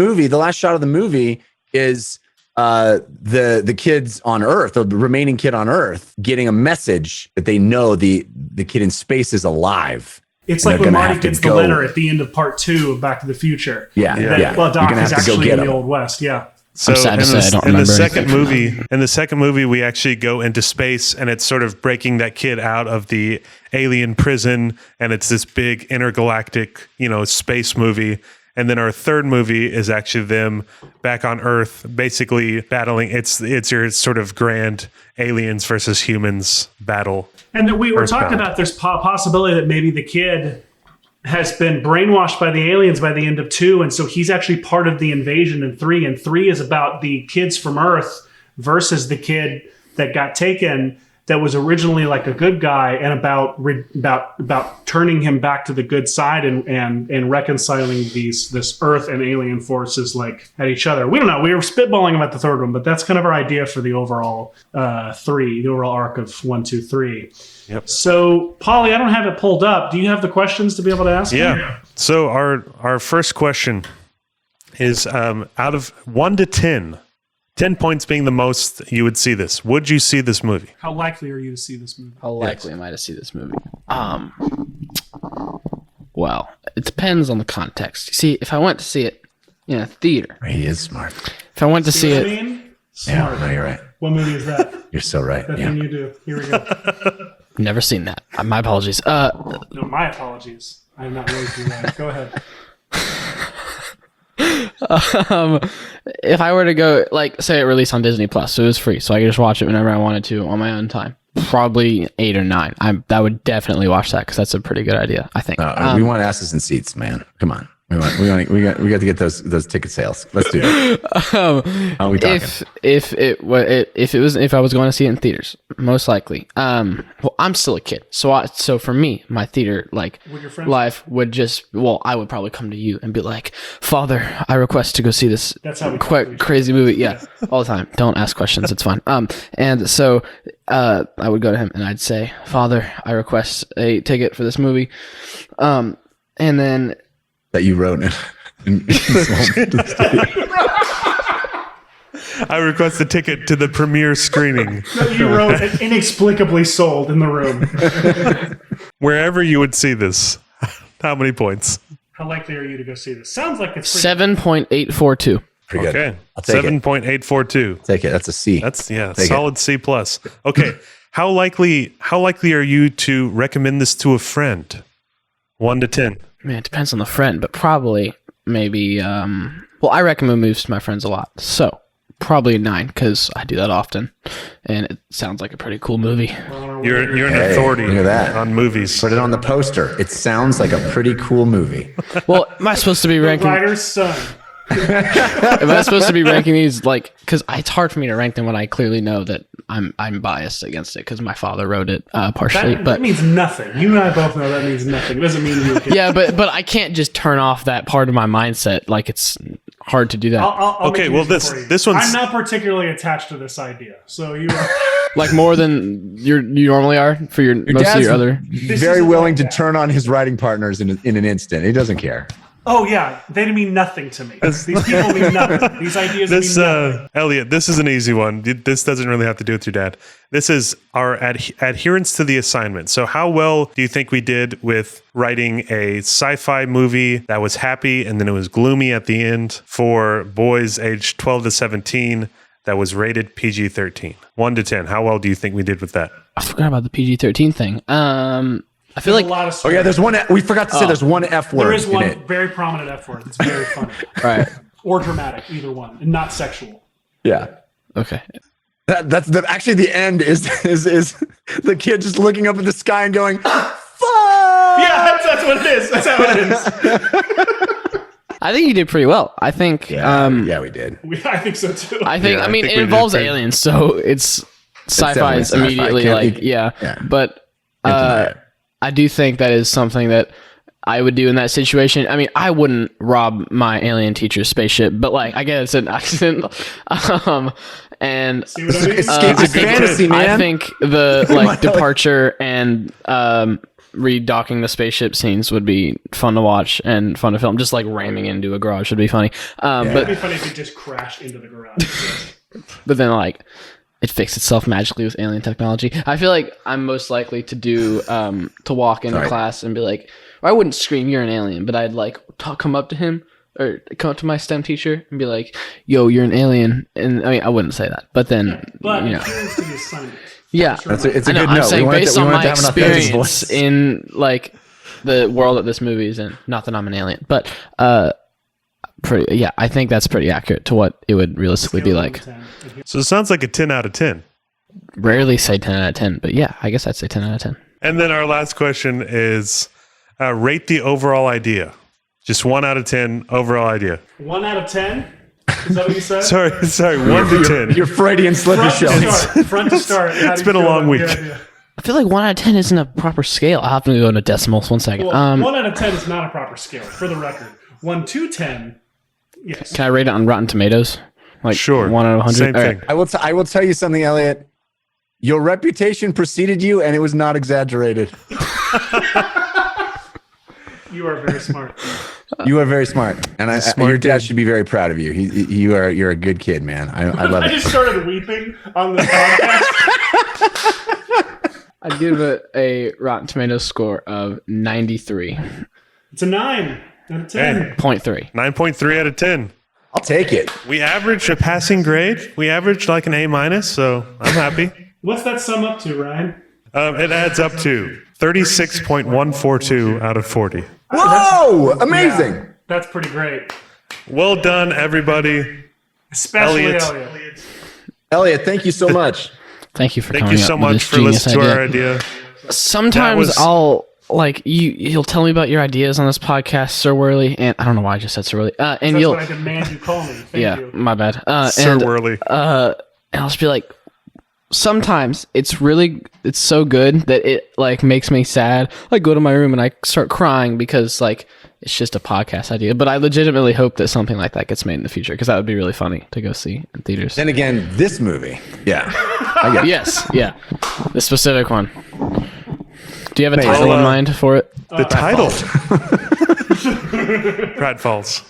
C: movie is... the kids on Earth, the remaining kid on Earth, getting a message that they know the kid in space is alive.
A: It's like when Marty gets the letter at the end of part 2 of Back to the Future. Well, Doc is actually in the Old West. Yeah.
B: So in the second movie, we actually go into space, and it's sort of breaking that kid out of the alien prison, and it's this big intergalactic, space movie. And then our third movie is actually them back on Earth, basically battling. It's your sort of grand aliens versus humans battle.
A: And we were talking about there's possibility that maybe the kid has been brainwashed by the aliens by the end of 2, and so he's actually part of the invasion in 3. And 3 is about the kids from Earth versus the kid that got taken, that was originally like a good guy, and about turning him back to the good side and reconciling this Earth and alien forces like at each other. We don't know. We were spitballing about the third one, but that's kind of our idea for the overall 3, the overall arc of 1, 2, 3.
B: Yep.
A: So, Polly, I don't have it pulled up. Do you have the questions to be able to ask?
B: Yeah. So our first question is out of 1 to 10. 10 points being the most you would see this. Would you see this movie?
A: How likely are you to see this movie?
E: How likely am I to see this movie? Well, it depends on the context. You see, if I went to see it in a theater.
C: He is smart.
E: If I went to see it.
A: Smart.
C: Yeah, no, you're right.
A: What movie is that?
C: You're so right.
A: That thing you do. Here we go.
E: Never seen that. My apologies.
A: No, my apologies. I'm not really doing that. Go ahead.
E: If I were to go, like, say it released on Disney Plus, so it was free, so I could just watch it whenever I wanted to on my own time. Probably 8 or 9. I would definitely watch that because that's a pretty good idea, I think.
C: We want asses in seats, man. Come on. We got to get those ticket sales. Let's do it. How are we talking?
E: If I was going to see it in theaters, most likely. Well, I'm still a kid, so for me, my theater life would just. Well, I would probably come to you and be like, "Father, I request to go see this crazy movie." Yeah, all the time. Don't ask questions. It's fine. And so I would go to him and I'd say, "Father, I request a ticket for this movie," and then.
C: That you wrote in
B: I request a ticket to the premiere screening.
A: That you wrote and inexplicably sold in the room.
B: Wherever you would see this, how many points?
A: How likely are you to go see this? Sounds like it's
E: 7.842.
C: Pretty good.
B: Okay,
C: I'll take
B: 7.842.
C: Take it. That's a C.
B: That's solid C plus. Okay, how likely are you to recommend this to a friend? 1 to 10.
E: Man, it depends on the friend, but probably maybe. Well, I recommend movies to my friends a lot, so probably a 9 because I do that often, and it sounds like a pretty cool movie.
B: You're an authority on movies.
C: Put it on the poster. It sounds like a pretty cool movie.
E: Well, am I supposed to be ranking?
A: Writer's son.
E: Am I supposed to be ranking these because it's hard for me to rank them when I clearly know that I'm biased against it because my father wrote it partially.
A: That means nothing. You and I both know that means nothing. It doesn't mean you can.
E: Yeah, but I can't just turn off that part of my mindset. Like it's hard to do that.
A: I'll
B: okay, well this one's.
A: I'm not particularly attached to this idea, so you are
E: like more than you normally are for your most of your other.
C: Very willing to turn on his writing partners in an instant. He doesn't care.
A: Oh yeah, they mean nothing to me. These people mean nothing. These ideas mean nothing.
B: Elliott, this is an easy one. This doesn't really have to do with your dad. This is our adherence to the assignment. So how well do you think we did with writing a sci-fi movie that was happy and then it was gloomy at the end for boys aged 12 to 17 that was rated PG-13? 1 to 10. How well do you think we did with that?
E: I forgot about the PG-13 thing. I feel like
A: a lot of
C: Oh yeah, there's one. We forgot to say there's one F word.
A: there is
C: in
A: one
C: it.
A: very prominent F word. It's very funny.
E: right.
A: Or dramatic, either one, and not sexual.
C: Yeah.
E: Okay.
C: That's actually the end is the kid just looking up at the sky and going, "Fuck!"
A: Yeah, that's what it is. That's how it is.
E: I think you did pretty well. I think.
C: Yeah, we did.
A: I think so too.
E: I think.
B: Yeah,
E: I mean,
B: I think
E: it
B: we
E: involves
B: did great.
E: aliens, so it's sci-fi is
C: definitely sci-fi.
E: immediately
C: Can't
E: like
C: be-
E: yeah. But
C: Can't deny it.
E: I do think that is something that I would do in that situation. I mean, I wouldn't rob my alien teacher's spaceship, but like, I guess it's an accident. And
A: See what I mean?
C: It's
E: I think-
C: fantasy, man.
E: I think the like departure and redocking the spaceship scenes would be fun to watch and fun to film. Just like ramming into a garage would be funny.
A: It'd
E: But
A: be funny if it just crashed into the garage.
E: but then like it fixed itself magically with alien technology. I feel like I'm most likely to do to walk into class and be like, or I wouldn't scream you're an alien, but I'd like come up to him or come up to my STEM teacher and be like, yo, you're an alien. And I mean, I wouldn't say that, but then
A: But
E: you know,
A: appearance to the assignment.
E: yeah,
C: It's a
E: I know,
C: good
E: I'm
C: note.
E: saying based on my
C: to have an authentic
E: experience
C: voice.
E: in like the world that this movie is in, not that I'm an alien, but I think that's pretty accurate to what it would realistically be like.
B: So it sounds like a 10 out of 10.
E: Rarely say 10 out of 10, but yeah, I guess I'd say 10 out of 10.
B: And then our last question is rate the overall idea. Just 1 out of 10 overall idea.
A: 1 out of 10? Is that what you said?
B: Sorry, 1 to 10.
C: Your Freudian slip of
A: Front to start.
B: It's been a long week.
E: I feel like 1 out of 10 isn't a proper scale. I'll have to go into decimals 1 second.
A: Well, 1 out of 10 is not a proper scale, for the record. 1 to 10, yes.
E: Can I rate it on Rotten Tomatoes? Like
B: Sure.
E: 1 out of 100?
B: Same
E: All
B: thing.
E: right.
C: I will tell you something, Elliot. Your reputation preceded you, and it was not exaggerated.
A: You are very smart.
C: You are very smart, and
B: Smart
C: your dad
B: kid.
C: should be very proud of you. You're a good kid, man. I love
A: I
C: it.
A: just started weeping on this podcast.
E: I'd give it a Rotten Tomatoes score of 93.3.
A: It's a 9 out of 10.
B: 9.3 out of 10.
C: I'll take it.
B: We averaged a passing grade. We averaged like an A minus, so I'm happy.
A: What's that sum up to, Ryan?
B: It adds up to 36.142 out of 40.
C: Whoa! Amazing.
A: Yeah, that's pretty great.
B: Well done, everybody.
A: Especially
B: Elliott.
A: Elliot.
C: Elliot, thank you so much.
E: Thank you for
B: Thank
E: coming
B: you
E: up
B: so
E: with
B: much
E: this
B: for
E: genius
B: listening to our
E: idea.
B: idea.
E: Sometimes
B: was-
E: I'll like you'll tell me about your ideas on this podcast, Sir Worley, and I don't know why I just said Sir Worley. And
A: That's
E: you'll
A: what I demand you call me. Thank
E: yeah,
A: you.
E: my bad.
B: Sir
E: and,
B: Worley.
E: and I'll just be like, sometimes it's so good that it like makes me sad. I go to my room and I start crying because like it's just a podcast idea. But I legitimately hope that something like that gets made in the future because that would be really funny to go see in theaters.
C: Then again, this movie. Yeah. I get it.
E: Yes, yeah, the specific one. Do you have a
C: Amazing.
E: title in mind for it?
B: The title. Pratfalls.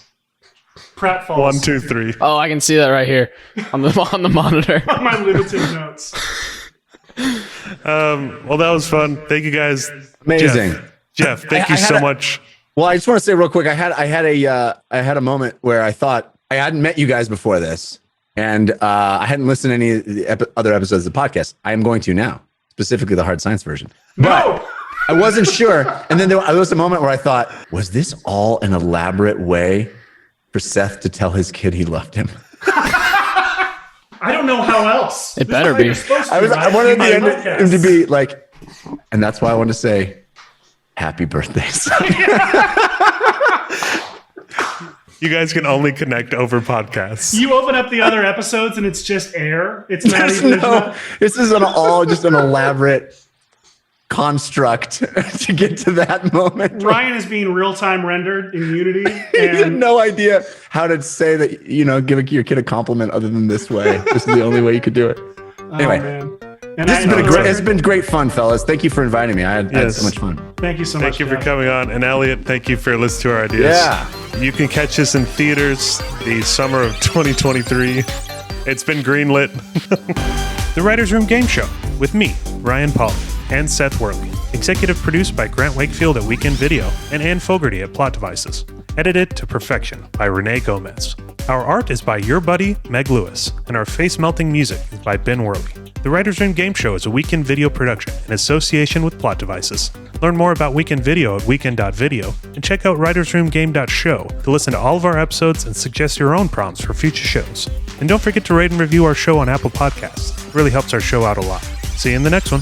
A: Pratfall.
B: 1, 2, 3.
E: Oh, I can see that right here on the monitor.
A: My limited notes.
B: Well, that was fun. Thank you guys.
C: Amazing.
B: Jeff, thank
C: I
B: you
C: had
B: so
C: a-
B: much.
C: Well, I just want to say real quick, I had a moment where I thought I hadn't met you guys before this, and I hadn't listened to any of the other episodes of the podcast. I am going to now, specifically the hard science version. But
A: No!
C: I wasn't sure, and then there was a moment where I thought, was this all an elaborate way for Seth to tell his kid he loved him?
A: I don't know how else.
E: It
A: This is
E: better
A: how
E: be.
A: you're supposed to,
C: I
A: right?
C: wanted
A: In my
C: him
A: podcast.
C: to be like, and that's why I wanted to say, happy birthday, son.
B: You guys can only connect over podcasts.
A: You open up the other episodes and it's just air. It's not
C: There's
A: even.
C: no, this is just an elaborate construct to get to that moment.
A: Ryan is being real time rendered in Unity,
C: He had
A: and
C: no idea how to say that, give your kid a compliment other than this way. This is the only way you could do it. Anyway,
A: man. And
C: this has been
B: know.
C: it's been great fun, fellas. Thank you for inviting me. I had
B: Yes.
C: so much fun.
A: Thank you so much.
B: Thank you for
A: Jeff.
B: coming on. And Elliot, thank you for listening to our ideas.
C: Yeah.
B: You can catch us in theaters the summer of 2023. It's been greenlit. The Writers Room Game Show with me, Ryan Polly, and Seth Worley. Executive produced by Grant Wakefield at Weekend Video and Ann Fogerty at Plot Devices. Edited to perfection by Rene Gomez. Our art is by your buddy, Meg Lewis, and our face-melting music is by Ben Worley. The Writers' Room Game Show is a Weekend Video production in association with Plot Devices. Learn more about Weekend Video at weekend.video and check out writersroomgame.show to listen to all of our episodes and suggest your own prompts for future shows. And don't forget to rate and review our show on Apple Podcasts. It really helps our show out a lot. See you in the next one.